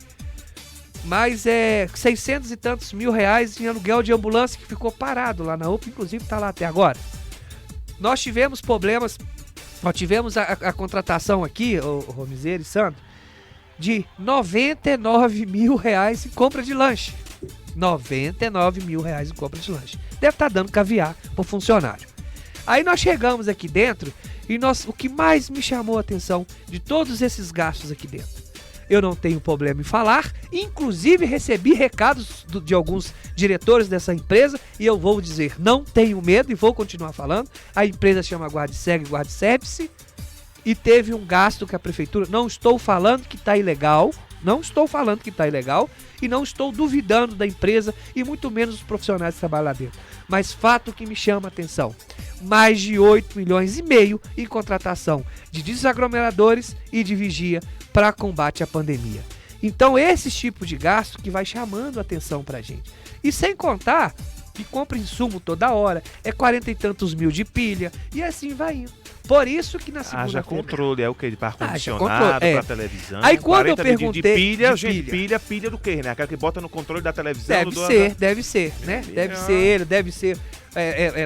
Mas 600 e tantos mil reais em aluguel de ambulância que ficou parado lá na UPA, inclusive está lá até agora. Nós tivemos problemas, nós tivemos a contratação aqui, o Romizeiro e Sandro, de 99 mil reais em compra de lanche. 99 mil reais em compra de lanche. Deve estar dando caviar pro funcionário. Aí nós chegamos aqui dentro e o que mais me chamou a atenção de todos esses gastos aqui dentro. Eu não tenho problema em falar, inclusive recebi recados de alguns diretores dessa empresa e eu vou dizer, não tenho medo e vou continuar falando. A empresa chama Guardseg Guardservice e teve um gasto que a prefeitura, não estou falando que está ilegal, e não estou duvidando da empresa e muito menos dos profissionais que trabalham lá dentro. Mas fato que me chama a atenção, mais de 8 milhões e meio em contratação de desaglomeradores e de vigia para combate à pandemia. Então esse tipo de gasto que vai chamando a atenção para a gente. E sem contar que compra insumo toda hora, 40 e tantos mil de pilha e assim vai indo. Por isso que na segunda-feira... Haja controle, é o que? De ar-condicionado, pra televisão. Aí quando eu perguntei... Pilha do quê, né? Aquela que bota no controle da televisão. Deve ser, né? Deve ser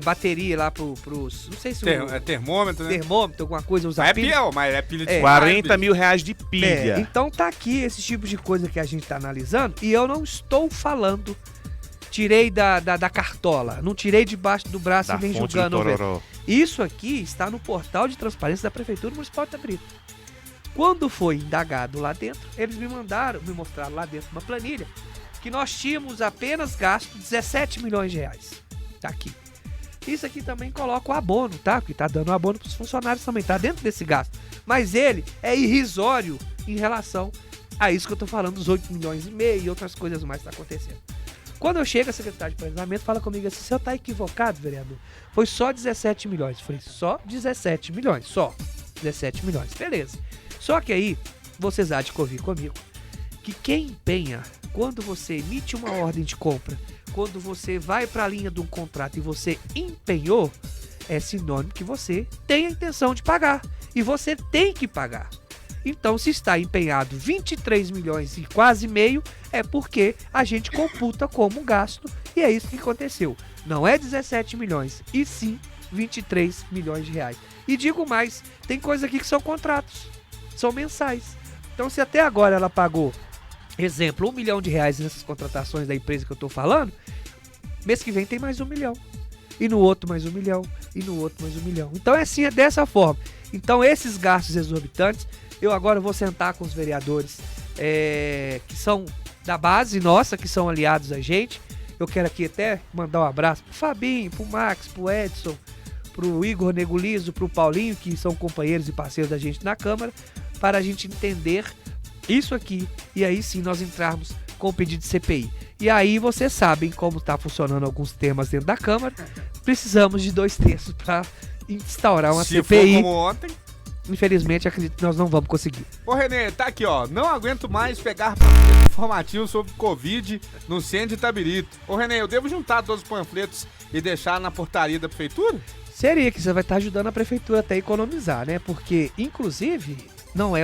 bateria lá pros... Não sei se é termômetro, né? Termômetro, alguma coisa, usar pilha. Mas é pilha de 40 mil reais de pilha. Então tá aqui esse tipo de coisa que a gente tá analisando e eu não estou falando... Tirei da cartola, não tirei debaixo do braço e vem julgando. Isso aqui está no portal de transparência da Prefeitura Municipal de Itabirito. Quando foi indagado lá dentro, eles me mostraram lá dentro uma planilha que nós tínhamos apenas gasto 17 milhões de reais. Tá aqui. Isso aqui também coloca o abono, tá? Porque tá dando abono para os funcionários também, tá dentro desse gasto. Mas ele é irrisório em relação a isso que eu tô falando, dos 8 milhões e meio e outras coisas mais que tá acontecendo. Quando eu chego, a secretária de planejamento fala comigo assim, você tá equivocado, vereador? Foi só 17 milhões. Eu falei, só 17 milhões, só 17 milhões, beleza. Só que aí, vocês há de convir comigo, que quem empenha, quando você emite uma ordem de compra, quando você vai para a linha de um contrato e você empenhou, é sinônimo que você tem a intenção de pagar. E você tem que pagar. Então, se está empenhado 23 milhões e quase meio, é porque a gente computa como gasto e é isso que aconteceu. Não é 17 milhões, e sim 23 milhões de reais. E digo mais, tem coisa aqui que são contratos, são mensais. Então, se até agora ela pagou, exemplo, 1 milhão de reais nessas contratações da empresa que eu estou falando, mês que vem tem mais 1 milhão. E no outro mais 1 milhão, e no outro mais 1 milhão. Então, é assim, é dessa forma. Então, esses gastos exorbitantes, eu agora vou sentar com os vereadores que são da base nossa, que são aliados a gente. Eu quero aqui até mandar um abraço pro Fabinho, pro Max, pro Edson, pro Igor Negulizo, pro Paulinho, que são companheiros e parceiros da gente na Câmara, para a gente entender isso aqui e aí sim nós entrarmos com o pedido de CPI. E aí vocês sabem como está funcionando alguns temas dentro da Câmara. Precisamos de 2/3 para instaurar uma CPI. Se for como ontem... Infelizmente, acredito que nós não vamos conseguir. Ô, Renê, tá aqui, ó. Não aguento mais pegar panfletos informativos sobre Covid no centro de Itabirito. Ô, Renê, eu devo juntar todos os panfletos e deixar na portaria da prefeitura? Seria que você vai estar ajudando a prefeitura até a economizar, né? Porque, inclusive, não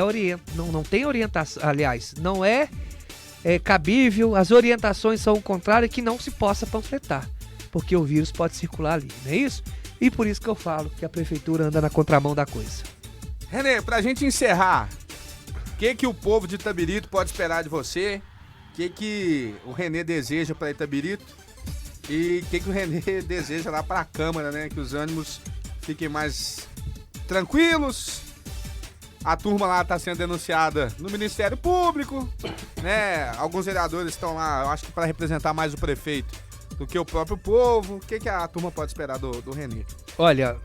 tem orientação, aliás, não é cabível, as orientações são o contrário, que não se possa panfletar, porque o vírus pode circular ali, não é isso? E por isso que eu falo que a prefeitura anda na contramão da coisa. Renê, pra gente encerrar, o que o povo de Itabirito pode esperar de você? O que o Renê deseja pra Itabirito? E o que o Renê deseja lá pra Câmara, né? Que os ânimos fiquem mais tranquilos. A turma lá tá sendo denunciada no Ministério Público, né? Alguns vereadores estão lá, eu acho que para representar mais o prefeito do que o próprio povo. O que a turma pode esperar do Renê? Olha,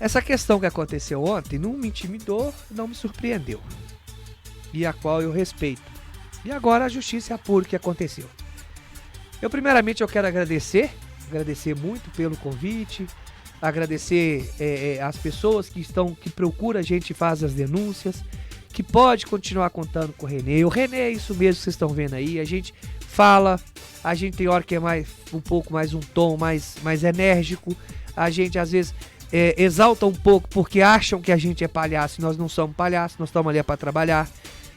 essa questão que aconteceu ontem não me intimidou, não me surpreendeu. E a qual eu respeito. E agora a justiça apura o que aconteceu. Primeiramente, eu quero agradecer muito pelo convite, agradecer as pessoas que procuram a gente e faz as denúncias, que pode continuar contando com o Renê. O Renê é isso mesmo que vocês estão vendo aí, a gente fala, a gente tem hora que é um pouco mais um tom mais enérgico, a gente às vezes exalta um pouco porque acham que a gente é palhaço, e nós não somos palhaços, nós estamos ali para trabalhar.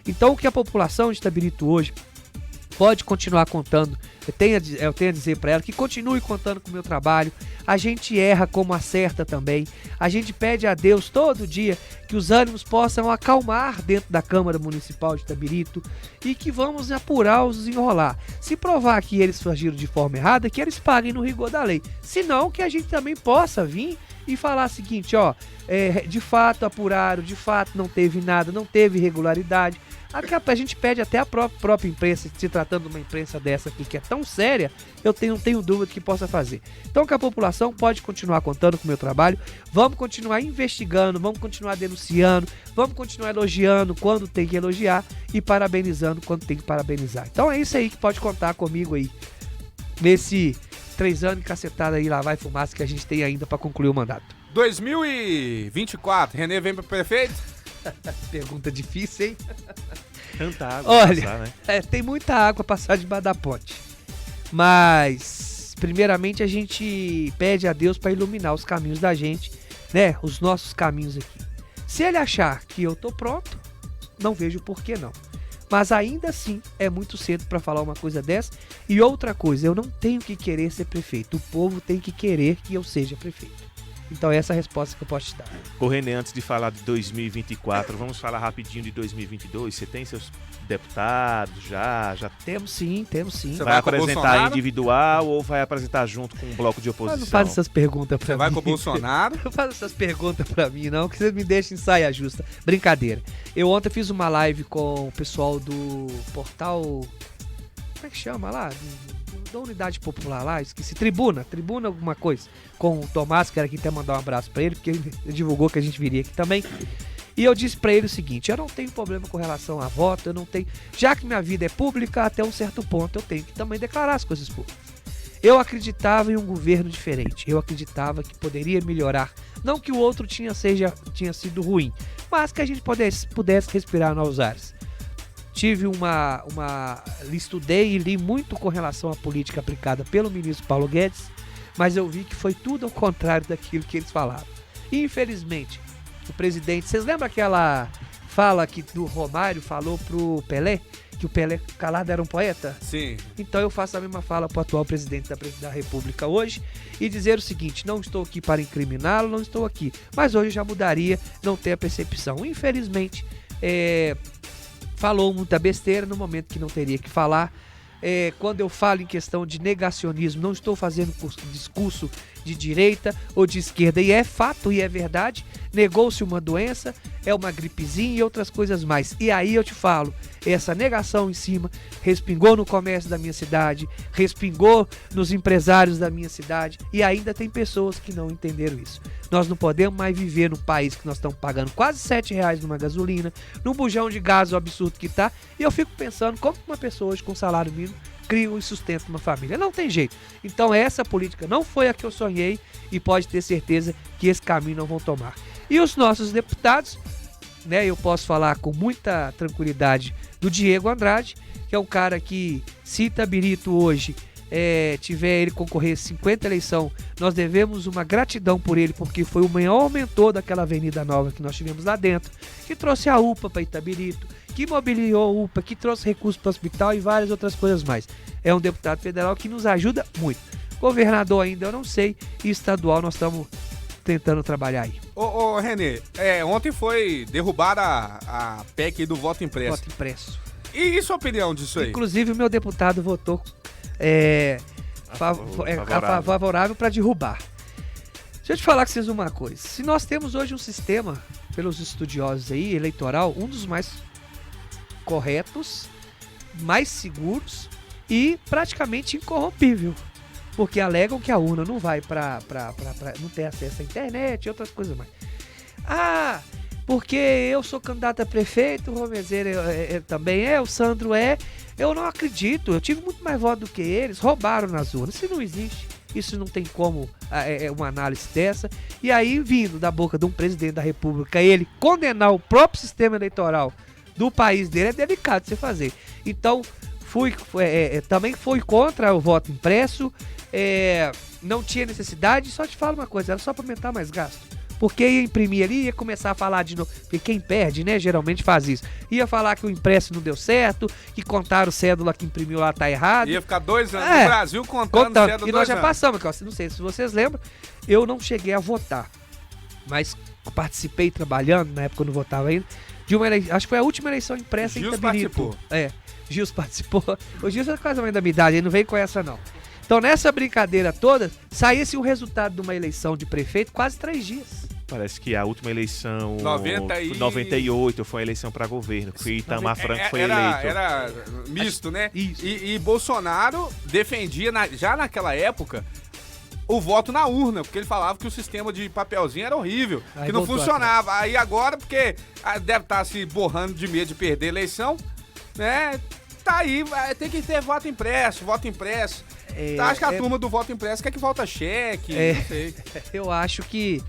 Então o que a população de Itabirito hoje pode continuar contando, eu tenho a dizer para ela que continue contando com o meu trabalho. A gente erra como acerta também. A gente pede a Deus todo dia que os ânimos possam acalmar dentro da Câmara Municipal de Itabirito e que vamos apurar os desenrolar. Se provar que eles agiram de forma errada, que eles paguem no rigor da lei. Se não, que a gente também possa vir e falar o seguinte, de fato apuraram, de fato não teve nada, não teve irregularidade. A gente pede até a própria imprensa, se tratando de uma imprensa dessa aqui que é tão séria, eu não tenho dúvida que possa fazer. Então que a população pode continuar contando com o meu trabalho, vamos continuar investigando, vamos continuar denunciando, vamos continuar elogiando quando tem que elogiar e parabenizando quando tem que parabenizar. Então é isso aí que pode contar comigo aí, nesse 3 anos de cacetada aí, lá vai fumaça que a gente tem ainda para concluir o mandato. 2024, Renê vem para prefeito? Pergunta difícil, hein? Tanta água. Olha, passar, né? Tem muita água passar debaixo da ponte. Mas, primeiramente, a gente pede a Deus para iluminar os caminhos da gente, né? Os nossos caminhos aqui. Se ele achar que eu tô pronto, não vejo por que não. Mas ainda assim, é muito cedo para falar uma coisa dessa. E outra coisa, eu não tenho que querer ser prefeito. O povo tem que querer que eu seja prefeito. Então essa é a resposta que eu posso te dar. Ô Renê, antes de falar de 2024, vamos falar rapidinho de 2022. Você tem seus deputados já? Temos sim. Você vai apresentar individual ou vai apresentar junto com um bloco de oposição? Mas não faz essas perguntas pra mim. Você vai com o Bolsonaro? Não faz essas perguntas pra mim não, que você me deixa em saia justa. Brincadeira. Eu ontem fiz uma live com o pessoal do portal... Como é que chama lá? Da Unidade Popular lá, esqueci, Tribuna alguma coisa, com o Tomás, que era aqui, até mandar um abraço pra ele, porque ele divulgou que a gente viria aqui também. E eu disse pra ele o seguinte: eu não tenho problema com relação a voto, eu não tenho, já que minha vida é pública, até um certo ponto eu tenho que também declarar as coisas públicas. Eu acreditava em um governo diferente, eu acreditava que poderia melhorar, não que o outro tinha sido ruim, mas que a gente pudesse respirar novos ares. Estudei e li muito com relação à política aplicada pelo ministro Paulo Guedes, mas eu vi que foi tudo ao contrário daquilo que eles falavam. Infelizmente, o presidente... Vocês lembram aquela fala que do Romário falou pro Pelé? Que o Pelé calado era um poeta? Sim. Então eu faço a mesma fala pro atual presidente da República hoje e dizer o seguinte: não estou aqui para incriminá-lo, não estou aqui. Mas hoje eu já mudaria, não ter a percepção. Infelizmente, falou muita besteira no momento que não teria que falar. Quando eu falo em questão de negacionismo, não estou fazendo discurso de direita ou de esquerda. E é fato e é verdade, negou-se uma doença, é uma gripezinha e outras coisas mais. E aí eu te falo, essa negação em cima respingou no comércio da minha cidade, respingou nos empresários da minha cidade, e ainda tem pessoas que não entenderam isso. Nós não podemos mais viver num país que nós estamos pagando quase R$7 numa gasolina, num bujão de gás, o absurdo que tá, e eu fico pensando como uma pessoa hoje com salário mínimo cria e sustenta uma família. Não tem jeito. Então essa política não foi a que eu sonhei e pode ter certeza que esse caminho não vão tomar. E os nossos deputados, né, eu posso falar com muita tranquilidade do Diego Andrade, que é um cara que, se Itabirito hoje tiver ele concorrer 50 eleição, nós devemos uma gratidão por ele, porque foi o maior mentor daquela avenida nova que nós tivemos lá dentro, que trouxe a UPA para Itabirito, que mobiliou a UPA, que trouxe recursos para o hospital e várias outras coisas mais. É um deputado federal que nos ajuda muito. Governador ainda eu não sei, e estadual nós estamos tentando trabalhar aí. Ô Renê, ontem foi derrubada a PEC do voto impresso. Voto impresso. E sua opinião disso aí? Inclusive o meu deputado votou favorável para derrubar. Deixa eu te falar com vocês uma coisa. Se nós temos hoje um sistema, pelos estudiosos aí, eleitoral, um dos mais corretos, mais seguros e praticamente incorrompível. Porque alegam que a urna não vai não ter acesso à internet e outras coisas mais. Ah, porque eu sou candidato a prefeito, o Romezeiro também é, o Sandro é. Eu não acredito, eu tive muito mais voto do que eles, roubaram nas urnas. Isso não existe, isso não tem como uma análise dessa. E aí, vindo da boca de um presidente da República, ele condenar o próprio sistema eleitoral do país dele é delicado de se fazer. Então, também fui contra o voto impresso, não tinha necessidade. Só te falo uma coisa, era só para aumentar mais gasto. Porque ia imprimir ali, ia começar a falar de novo. Porque quem perde, né, geralmente faz isso. Ia falar que o impresso não deu certo, que contaram cédula que imprimiu lá tá errado. Ia ficar 2 anos no Brasil contando cédula. E nós já passamos, não sei se vocês lembram, eu não cheguei a votar, mas participei trabalhando, na época eu não votava ainda, de uma eleição, acho que foi a última eleição impressa em Itabirito. Gils participou. O Gils é quase a mãe da minha idade, ele não veio com essa não. Então nessa brincadeira toda, saía-se o resultado de uma eleição de prefeito quase 3 dias. Parece que a última eleição, 98, foi a eleição para governo, que Itamar Franco foi eleito. Era misto, né? Isso. E Bolsonaro defendia, já naquela época, o voto na urna, porque ele falava que o sistema de papelzinho era horrível, que não funcionava. Aí agora, porque deve estar se borrando de medo de perder a eleição, né? Tá aí, tem que ter voto impresso. Acho que a turma do voto impresso quer que volta cheque, não sei. Eu acho que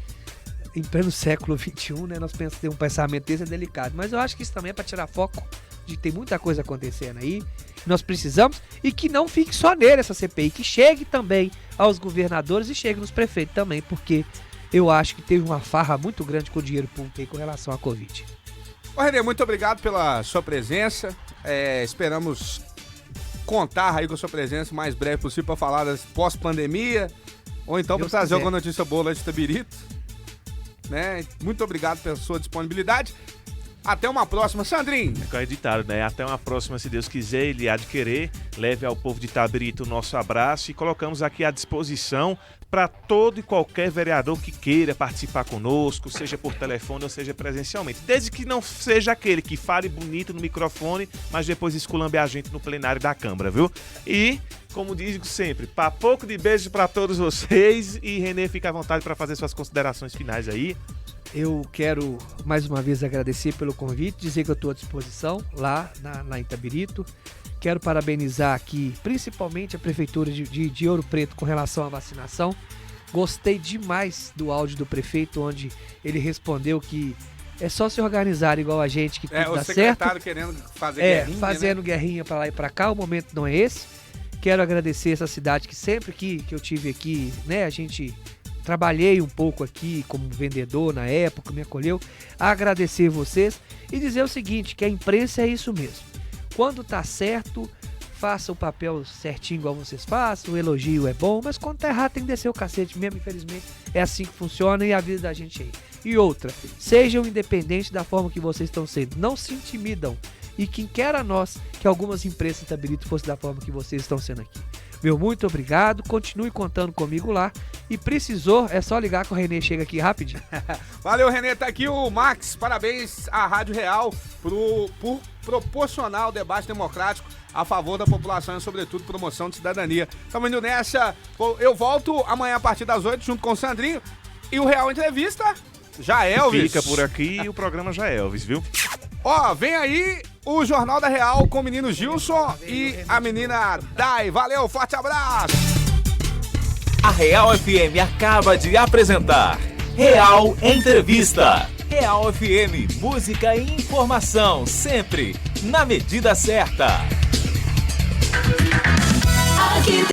em pleno século XXI, né, nós pensamos ter um pensamento desse é delicado, mas eu acho que isso também é para tirar foco de que tem muita coisa acontecendo aí, nós precisamos, e que não fique só nele essa CPI, que chegue também aos governadores e chegue nos prefeitos também, porque eu acho que teve uma farra muito grande com o dinheiro público aí com relação à Covid. Ô Renê, muito obrigado pela sua presença, esperamos contar aí com a sua presença o mais breve possível para falar das pós-pandemia, ou então para trazer alguma notícia boa lá de Itabirito. Né? Muito obrigado pela sua disponibilidade. Até uma próxima, Sandrinho. É editado, né? Até uma próxima, se Deus quiser, ele há de querer. Leve ao povo de Itabirito o nosso abraço e colocamos aqui à disposição para todo e qualquer vereador que queira participar conosco, seja por telefone ou seja presencialmente. Desde que não seja aquele que fale bonito no microfone, mas depois esculambe a gente no plenário da Câmara, viu? E, como digo sempre, papoco de beijo para todos vocês e Renê, fica à vontade para fazer suas considerações finais aí. Eu quero mais uma vez agradecer pelo convite, dizer que eu estou à disposição lá em Itabirito. Quero parabenizar aqui, principalmente a Prefeitura de Ouro Preto com relação à vacinação. Gostei demais do áudio do prefeito, onde ele respondeu que é só se organizar igual a gente que tudo dá certo. O secretário querendo fazer guerrinha, fazendo guerrinha para lá e para cá, o momento não é esse. Quero agradecer essa cidade que sempre que eu tive aqui, né, a gente... Trabalhei um pouco aqui como vendedor na época, me acolheu. Agradecer vocês e dizer o seguinte, que a imprensa é isso mesmo. Quando tá certo, faça o papel certinho igual vocês façam, o elogio é bom, mas quando tá errado tem que descer o cacete mesmo, infelizmente. É assim que funciona e a vida da gente é aí. E outra, sejam independentes da forma que vocês estão sendo, não se intimidam. E quem quer a nós que algumas empresas de Itabirito fossem da forma que vocês estão sendo aqui. Meu muito obrigado, continue contando comigo lá. E precisou, é só ligar que o Renê chega aqui rapidinho. Valeu, Renê. Tá aqui o Max. Parabéns à Rádio Real por proporcionar o debate democrático a favor da população e, sobretudo, promoção de cidadania. Estamos indo nessa. Eu volto amanhã a partir das 8 junto com o Sandrinho. E o Real Entrevista, já Elvis. Fica por aqui e o programa já Elvis, viu? Ó, vem aí o Jornal da Real com o menino Gilson e a menina Dai. Valeu, forte abraço! A Real FM acaba de apresentar Real Entrevista. Real FM, música e informação, sempre na medida certa.